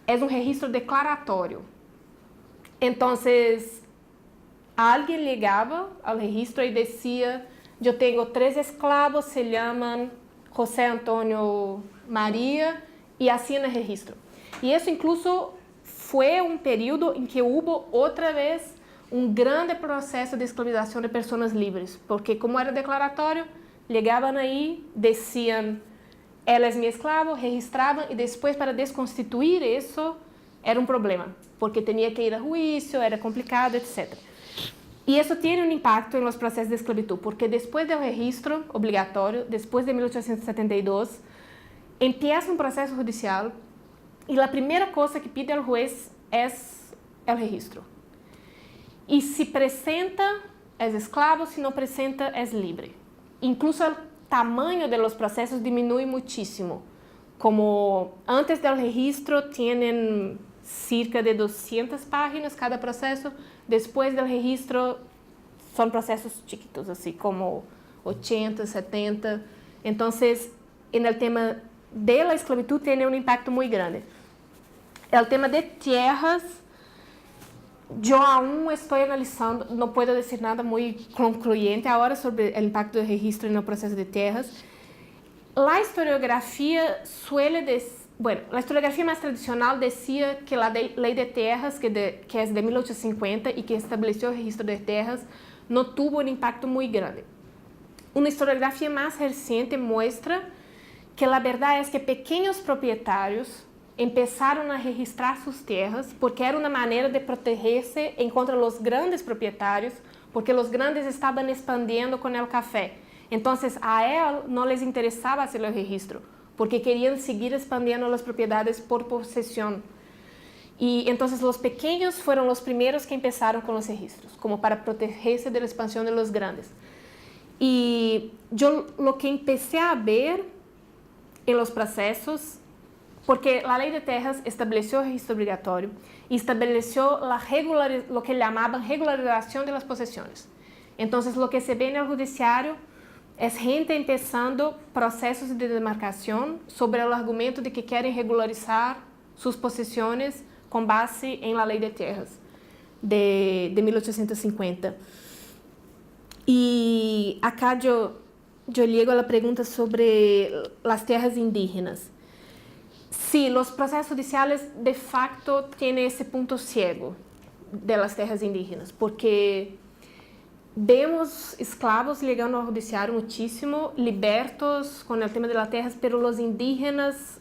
es un registro declaratorio. Entonces, alguien llegaba al registro y decía, yo tengo 3 esclavos, se llaman José Antonio María, y hacían el registro. Y eso incluso fue un periodo en que hubo otra vez un grande proceso de esclavización de personas libres, porque como era declaratorio, llegaban ahí, decían, él es mi esclavo, registraban, y después para desconstituir eso era un problema, porque tenía que ir a juicio, era complicado, etc. Y eso tiene un impacto en los procesos de esclavitud, porque después del registro obligatorio, después de 1872, empieza un proceso judicial y la primera cosa que pide el juez es el registro. Y si presenta, es esclavo, si no presenta, es libre. Incluso el tamaño de los procesos disminuye muchísimo. Como antes del registro tienen cerca de 200 páginas cada processo. Depois do registro, são processos chiquitos, assim, como 80, 70. Então, no tema da esclavitud tem um impacto muito grande. O tema de terras, eu aún estou analisando, não posso dizer nada muito concluyente agora sobre o impacto do registro no processo de terras. A historiografia a historiografia mais tradicional dizia que a lei de terras, que é de 1850 e que estabeleceu o registro de terras, não teve um impacto muito grande. Uma historiografia mais recente mostra que a verdade é que pequenos proprietários começaram a registrar suas terras porque era uma maneira de proteger-se contra os grandes proprietários, porque os grandes estavam expandindo com o café. Então, a ele não les interessava fazer o registro, porque queriam seguir expandindo as propriedades por possessão. E então, os pequenos foram os primeiros que começaram com os registros, como para proteger-se da expansão de los grandes. E eu lo que comecei a ver em los processos, porque a lei de terras estabeleceu o registro obrigatório e estabeleceu o que chamavam regularização das possessões. Então, o que se vê no judiciário é gente começando processos de demarcação sobre o argumento de que querem regularizar suas possessões com base em la lei de terras de 1850. E acá eu ligo a pergunta sobre as terras indígenas. Sí, os processos judiciais de facto têm esse ponto ciego de las terras indígenas, porque vemos esclavos chegando ao judiciário muitíssimo, libertos com o tema das terras, mas os indígenas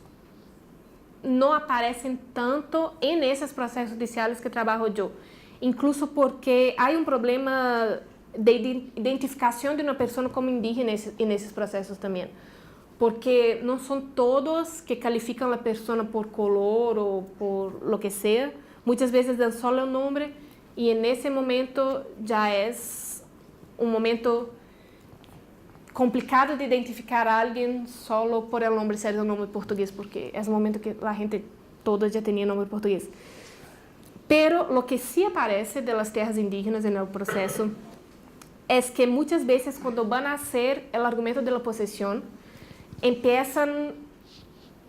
não aparecem tanto nesses processos judiciais que trabalho eu, incluso porque há um problema de identificação de uma pessoa como indígena nesses processos também. Porque não são todos que calificam a pessoa por color ou por lo que seja. Muitas vezes dão só o nome e nesse momento já é um momento complicado de identificar alguém só por o nome ser um nome português, porque é o momento que a gente toda já tinha nome português. Pero lo que sí aparece de las terras indígenas en el proceso es que muchas veces cuando van a hacer el argumento de la posesión, empiezan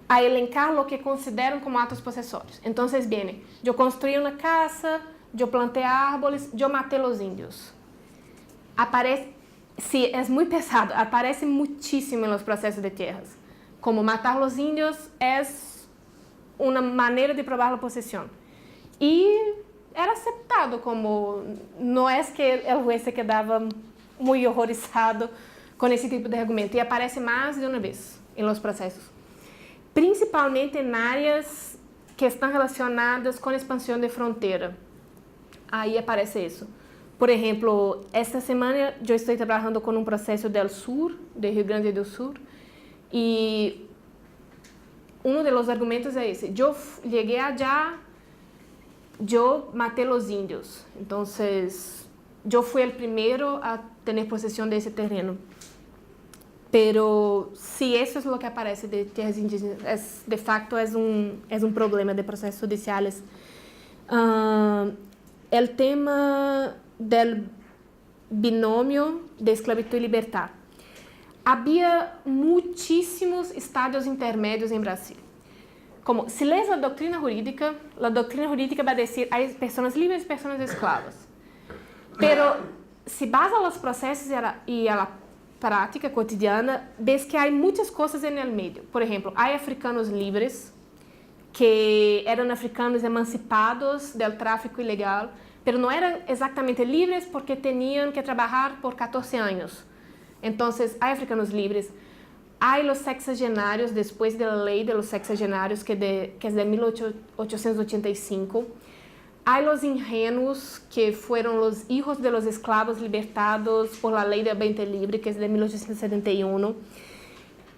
a elencar lo que consideran como atos posesorios. Entonces viene, yo construí una casa, yo planté árboles, yo maté los indios. Aparece, sí, es muy pesado, aparece muchísimo en los procesos de tierras. Como matar los indios es una manera de probar la posesión. E era aceptado como, não é que o juez se quedava muito horrorizado com esse tipo de argumento. E aparece mais de uma vez em los processos. Principalmente em áreas que estão relacionadas com a expansão de fronteira. Aí aparece isso. Por exemplo, esta semana eu estou trabalhando com um processo del Sur, de Rio Grande do Sul, e um dos argumentos é esse. Eu cheguei allá, eu matei os índios. Então, eu fui o primeiro a ter possessão desse terreno. Pero se isso é o que aparece de terras indígenas, de facto é um problema de processos judiciais. O tema do binômio de esclavitud e liberdade. Havia muitíssimos estádios intermédios em Brasil. Como, se lês a doutrina jurídica vai dizer há pessoas livres e pessoas escravas. Pero, se basa nos processos e a prática cotidiana, ves que há muitas coisas no meio. Por exemplo, há africanos livres, que eram africanos emancipados do tráfico ilegal, pero não eram exatamente livres porque tinham que trabalhar por 14 anos. Então, há africanos livres. Há os sexagenários, depois da lei dos sexagenários, que é de 1885. Há os ingênuos, que foram os hijos de los esclavos libertados por la lei de Vente Libre, que é de 1871.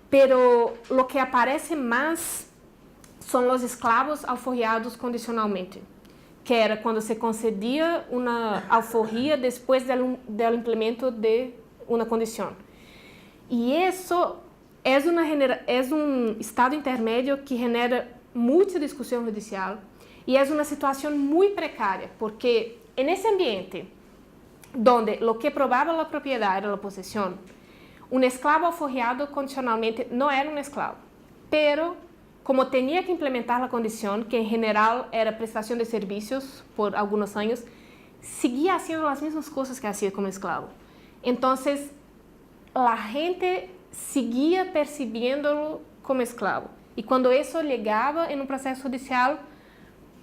Pero o que aparece mais são os escravos alforriados condicionalmente, que era quando se concedia uma alforria depois do implemento de uma condição. E isso é um estado intermédio que genera muita discussão judicial Y es una situación muy precaria, porque en ese ambiente, donde lo que probaba la propiedad era la posesión, un esclavo alforriado condicionalmente no era un esclavo, pero como tenía que implementar la condición, que en general era prestación de servicios por algunos años, seguía haciendo las mismas cosas que hacía como esclavo. Entonces, la gente seguía percibiéndolo como esclavo. Y cuando eso llegaba en un proceso judicial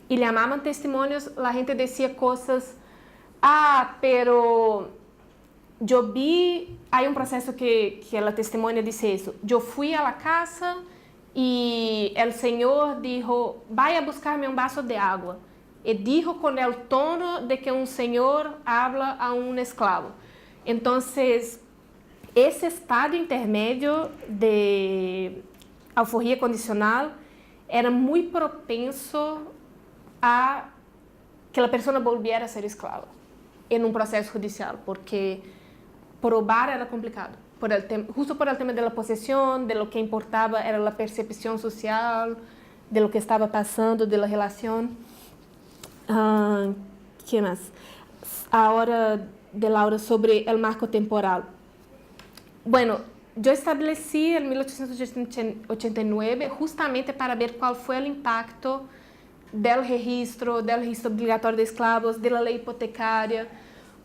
y le llamaban testimonios, la gente decía cosas, pero yo vi, hay un proceso que la testemunha dice eso, yo fui a la casa y el señor dijo, vaya a buscarme un vaso de agua. Y dijo con el tono de que un señor habla a un esclavo. Entonces, ese estado intermedio de alforria condicional era muy propenso a que la persona volviera a ser esclava en un proceso judicial, porque probar era complicado, justo por el tema de la posesión, de lo que importaba era la percepción social, de lo que estaba pasando, de la relación. ¿Qué más? Ahora, de Laura, sobre el marco temporal. Bueno, yo establecí en 1889 justamente para ver cuál fue el impacto del registro obrigatório de esclavos, de la ley hipotecaria,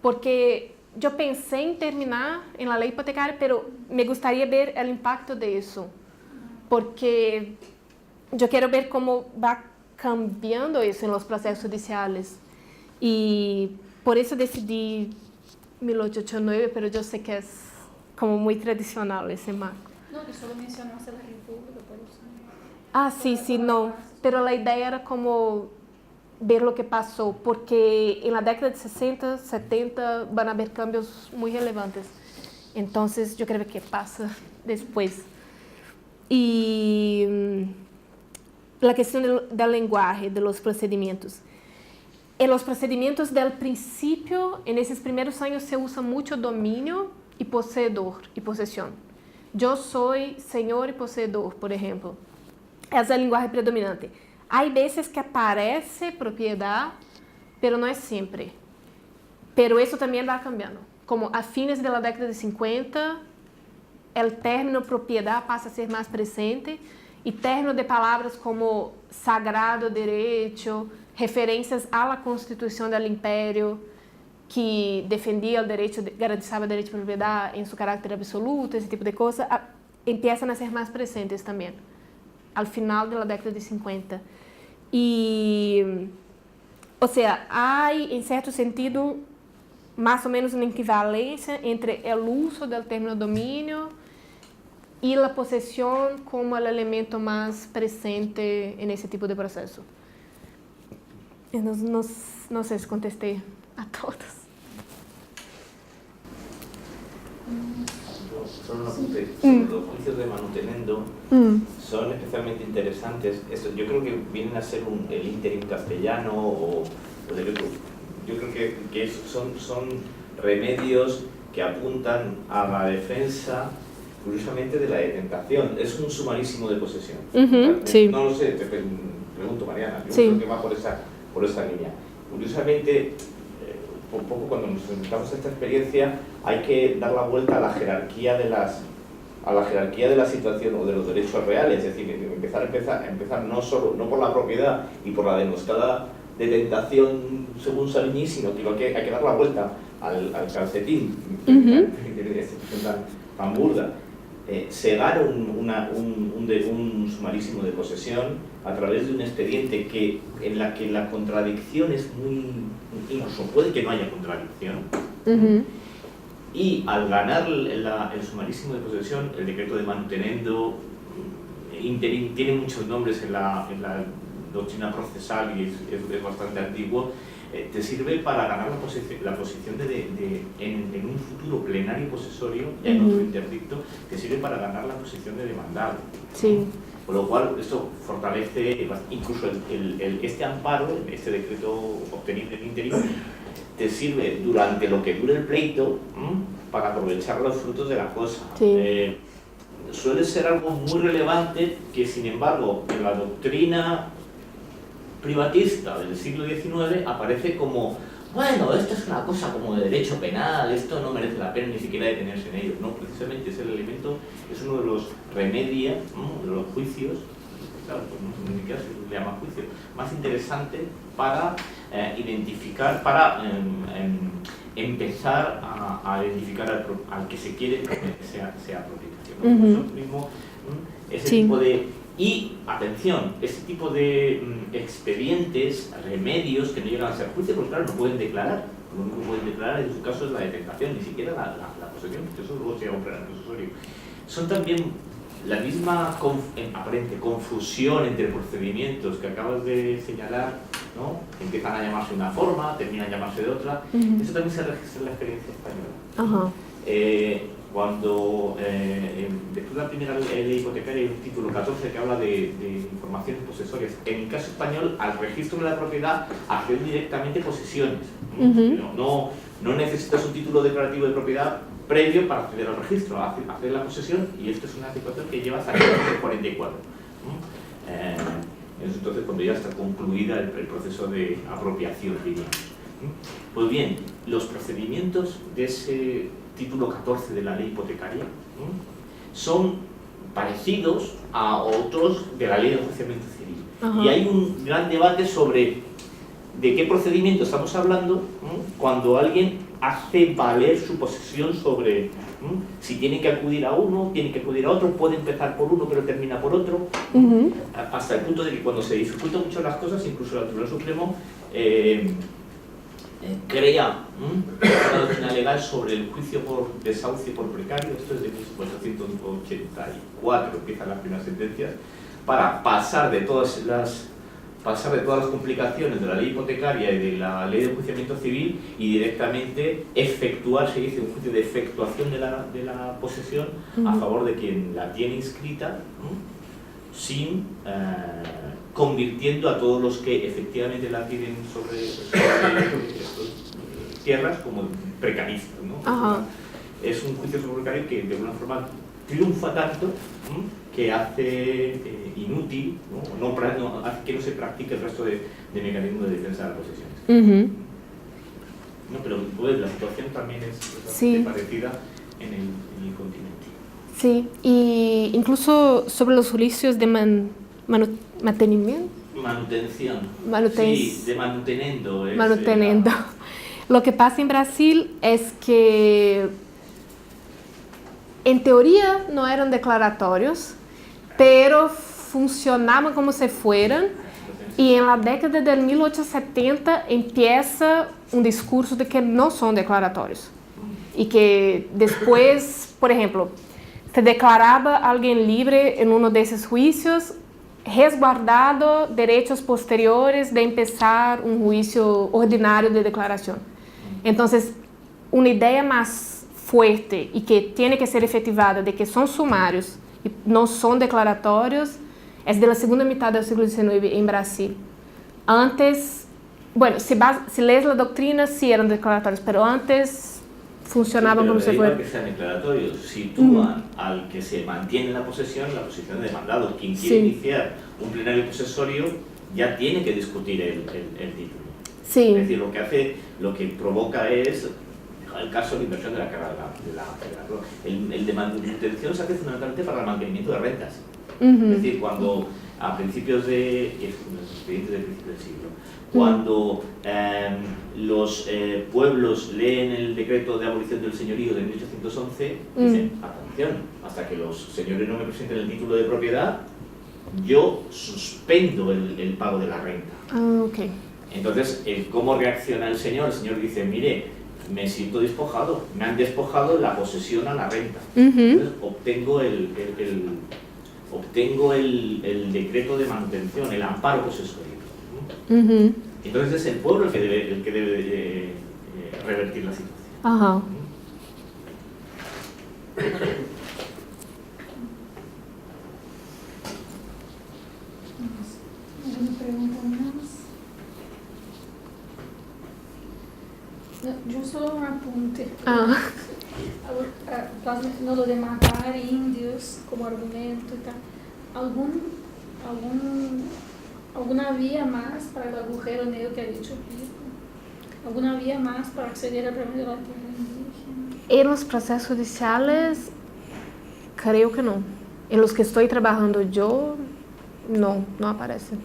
porque yo pensé en terminar en la ley hipotecaria, pero me gustaría ver el impacto de eso, porque yo quiero ver cómo va cambiando eso en los procesos judiciales. Y por eso decidí 1889, pero yo sé que es como muy tradicional ese marco. No, que solo mencionaste la República, por eso. Sí, no. Pero la idea era como ver lo que pasó, porque en la década de 60, 70 van a haber cambios muy relevantes. Entonces, yo quiero ver qué pasa después. Y la cuestión del lenguaje, de los procedimientos. En los procedimientos del principio, en esos primeros años, se usa mucho dominio y poseedor y posesión. Yo soy señor y poseedor, por ejemplo. Es el lenguaje predominante. Hay veces que aparece propiedad, pero no es siempre. Pero eso también va cambiando. Como a fines de la década de 50, el término propiedad pasa a ser más presente y términos de palabras como sagrado derecho, referências à Constituição do Império, que defendia o direito, garantizava o direito de propriedade em seu caráter absoluto, esse tipo de coisa, começam a ser mais presentes também, ao final da década de 50. E, ou seja, há, em certo sentido, mais ou menos uma equivalência entre o uso do termo domínio e a possessão como o elemento mais presente nesse tipo de processo. No sé si contesté a todos. Solo un apunte sobre los juicios de Manutenendo son especialmente interesantes. Yo creo que vienen a ser el ínterin castellano o yo creo que son remedios que apuntan a la defensa, curiosamente, de la detentación. Es un sumarísimo de posesión. Sí. No lo sé, te pregunto, Mariana, yo Sí. creo que va por esa línea. Curiosamente, un poco cuando nos enfrentamos a esta experiencia, hay que dar la vuelta a la jerarquía de la situación o de los derechos reales, es decir, empezar no por la propiedad y por la demostrada detentación según Savigny, sino que hay que dar la vuelta al calcetín, tan burda. Cegar un sumarísimo de posesión a través de un expediente en la que la contradicción es muy... incluso puede que no haya contradicción. Y al ganar el sumarísimo de posesión, el decreto de Manutenendo, tiene muchos nombres en la doctrina procesal y es bastante antiguo, te sirve para ganar la posición en un futuro plenario posesorio, ya en otro interdicto, te sirve para ganar la posición de demandado. Sí. Con lo cual, esto fortalece incluso este amparo, este decreto obtenido en ínterin, te sirve durante lo que dure el pleito para aprovechar los frutos de la cosa. Sí. Suele ser algo muy relevante que, sin embargo, en la doctrina privatista del siglo XIX aparece como, bueno, esto es una cosa como de derecho penal, esto no merece la pena ni siquiera detenerse en ello. No, precisamente es el elemento, es uno de los remedios, ¿no?, de los juicios, claro, pues no ni siquiera se le llama juicio, más interesante para identificar, para empezar a identificar al que se quiere que sea propietario, ¿no? Eso mismo, ese tipo de... Y, atención, ese tipo de expedientes, remedios que no llegan a ser juicio, pues claro, no pueden declarar. Lo único que pueden declarar en su caso es la detectación, ni siquiera la posesión, que eso luego se llama un pleno posesorio. Son también la misma aparente confusión entre procedimientos que acabas de señalar, ¿no? Empiezan a llamarse de una forma, terminan a llamarse de otra. Eso también se registra en la experiencia española. Cuando después de la primera ley hipotecaria hay un título 14 que habla de informaciones posesorias. En el caso español, al registro de la propiedad acceden directamente posesiones. No necesitas un título declarativo de propiedad previo para acceder al registro, hacer la posesión, y esto es una situación que lleva hasta el 1944. Es entonces cuando ya está concluida el proceso de apropiación, diríamos. Pues bien, los procedimientos de ese título 14 de la ley hipotecaria son parecidos a otros de la ley de enjuiciamiento civil. Y hay un gran debate sobre de qué procedimiento estamos hablando cuando alguien hace valer su posesión sobre si tiene que acudir a uno, tiene que acudir a otro, puede empezar por uno pero termina por otro, hasta el punto de que cuando se dificultan mucho las cosas, incluso el Tribunal Supremo crea una doctrina legal sobre el juicio por desahucio por precario. Esto es de 1884, empiezan las primeras sentencias, para pasar de todas las complicaciones de la ley hipotecaria y de la ley de enjuiciamiento civil y directamente efectuar, se dice, un juicio de efectuación de la posesión a favor de quien la tiene inscrita, sin convirtiendo a todos los que efectivamente la tienen sobre tierras como precaristas, ¿no? Es un juicio sobre precario que de alguna forma triunfa tanto que hace inútil, ¿no? Hace que no se practique el resto de mecanismos de defensa de las posesiones. No, pero pues, la situación también es parecida en el continente. Sí, y incluso sobre los juicios de mantenimiento. Sí, de manteniendo. Manteniendo. Lo que pasa en Brasil es que en teoría no eran declaratorios, pero funcionaban como si fueran, y en la década de 1870 empieza un discurso de que no son declaratorios, y que después, por ejemplo, se declaraba alguien libre en uno de esos juicios, resguardado derechos posteriores de empezar un juicio ordinario de declaración. Entonces, una idea más fuerte y que tiene que ser efectivada de que son sumarios y no son declaratorios es de la segunda mitad del siglo XIX en Brasil. Antes, bueno, si lees la doctrina, sí eran declaratorios, pero antes funcionaban como si fueran. Que sean declaratorios sitúan al que se mantiene la posesión de demandado. Quien quiere iniciar un plenario posesorio ya tiene que discutir el título. Es decir, lo que provoca es el caso de inversión de la carga el de manutención se hace fundamentalmente para el mantenimiento de rentas. Es decir, cuando a principios del siglo, cuando los pueblos leen el decreto de abolición del señorío de 1811, dicen, atención, hasta que los señores no me presenten el título de propiedad, yo suspendo el pago de la renta. Entonces, ¿cómo reacciona el señor? El señor dice, mire, me siento despojado, me han despojado la posesión a la renta. Entonces, obtengo el decreto de manutención, el amparo posesorio. Entonces es el pueblo el que debe revertir la situación. ¿Alguna pregunta más? Yo solo un apunte. No lo de matar ¿Alguna vía más para el agujero negro que ha dicho Pico? ¿Alguna vía más para acceder al premio de la tierra indígena? En los procesos judiciales, creo que no. En los que estoy trabajando yo, no aparece.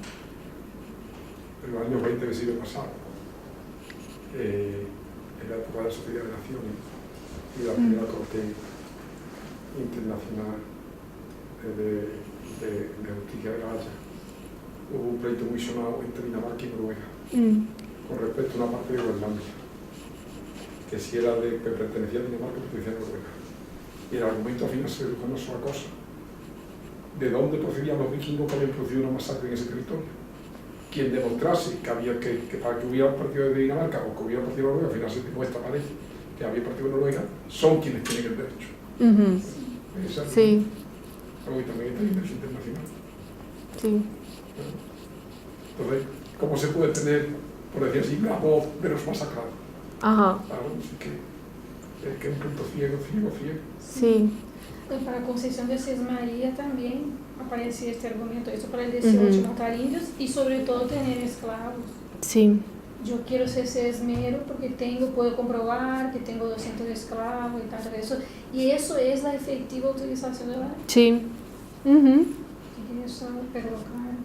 En los años 20 del siglo pasado, en la época de la Sociedad de Naciones y la primera Corte Internacional de Justicia de la Haya, hubo un pleito muy sonado entre Dinamarca y Noruega con respecto a una parte de Groenlandia, que si era que pertenecía a Dinamarca o pertenecía a Noruega. Y el argumento al final se redujo a una sola cosa: ¿de dónde procedían los vikingos que habían producido una masacre en ese territorio? Quien demostrase que para que hubiera un partido de Dinamarca o que hubiera un partido de Noruega, al final se demuestra para ellos que había partido de Noruega, son quienes tienen el derecho. Sí. Algo que también está en el derecho internacional. Sí. Entonces, ¿cómo se puede tener, por decir así, la voz de los masacrados? Ajá. Claro, así que es que es un punto ciego. Sí. Y para Conceição de Assis Maria también aparecía este argumento, eso para el 18, matar indios y sobre todo tener esclavos. Sí. Yo quiero ser ese esmero porque puedo comprobar que tengo 200 esclavos y tal, eso. Y eso es la efectiva utilización de la ley. Sí. Y eso, pero claro,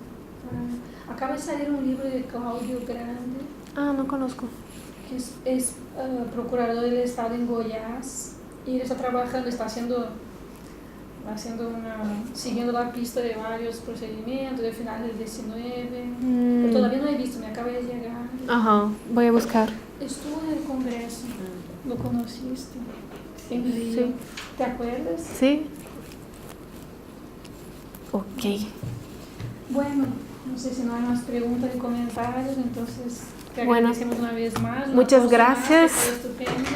acaba de salir un libro de Claudio Grande, Ah, no conozco. que es procurador del Estado en Goiás, y él está trabajando, siguiendo la pista de varios procedimientos de finales del 19, pero todavía no he visto, me acaba de llegar. Ajá, voy a buscar. Estuvo en el Congreso, ¿lo conociste? En Río. Sí. ¿Te acuerdas? Sí. Ok. Bueno, no sé si no hay más preguntas y comentarios, entonces te Bueno, agradecemos una vez más. Un muchas aplauso más, gracias. que fue estupendo.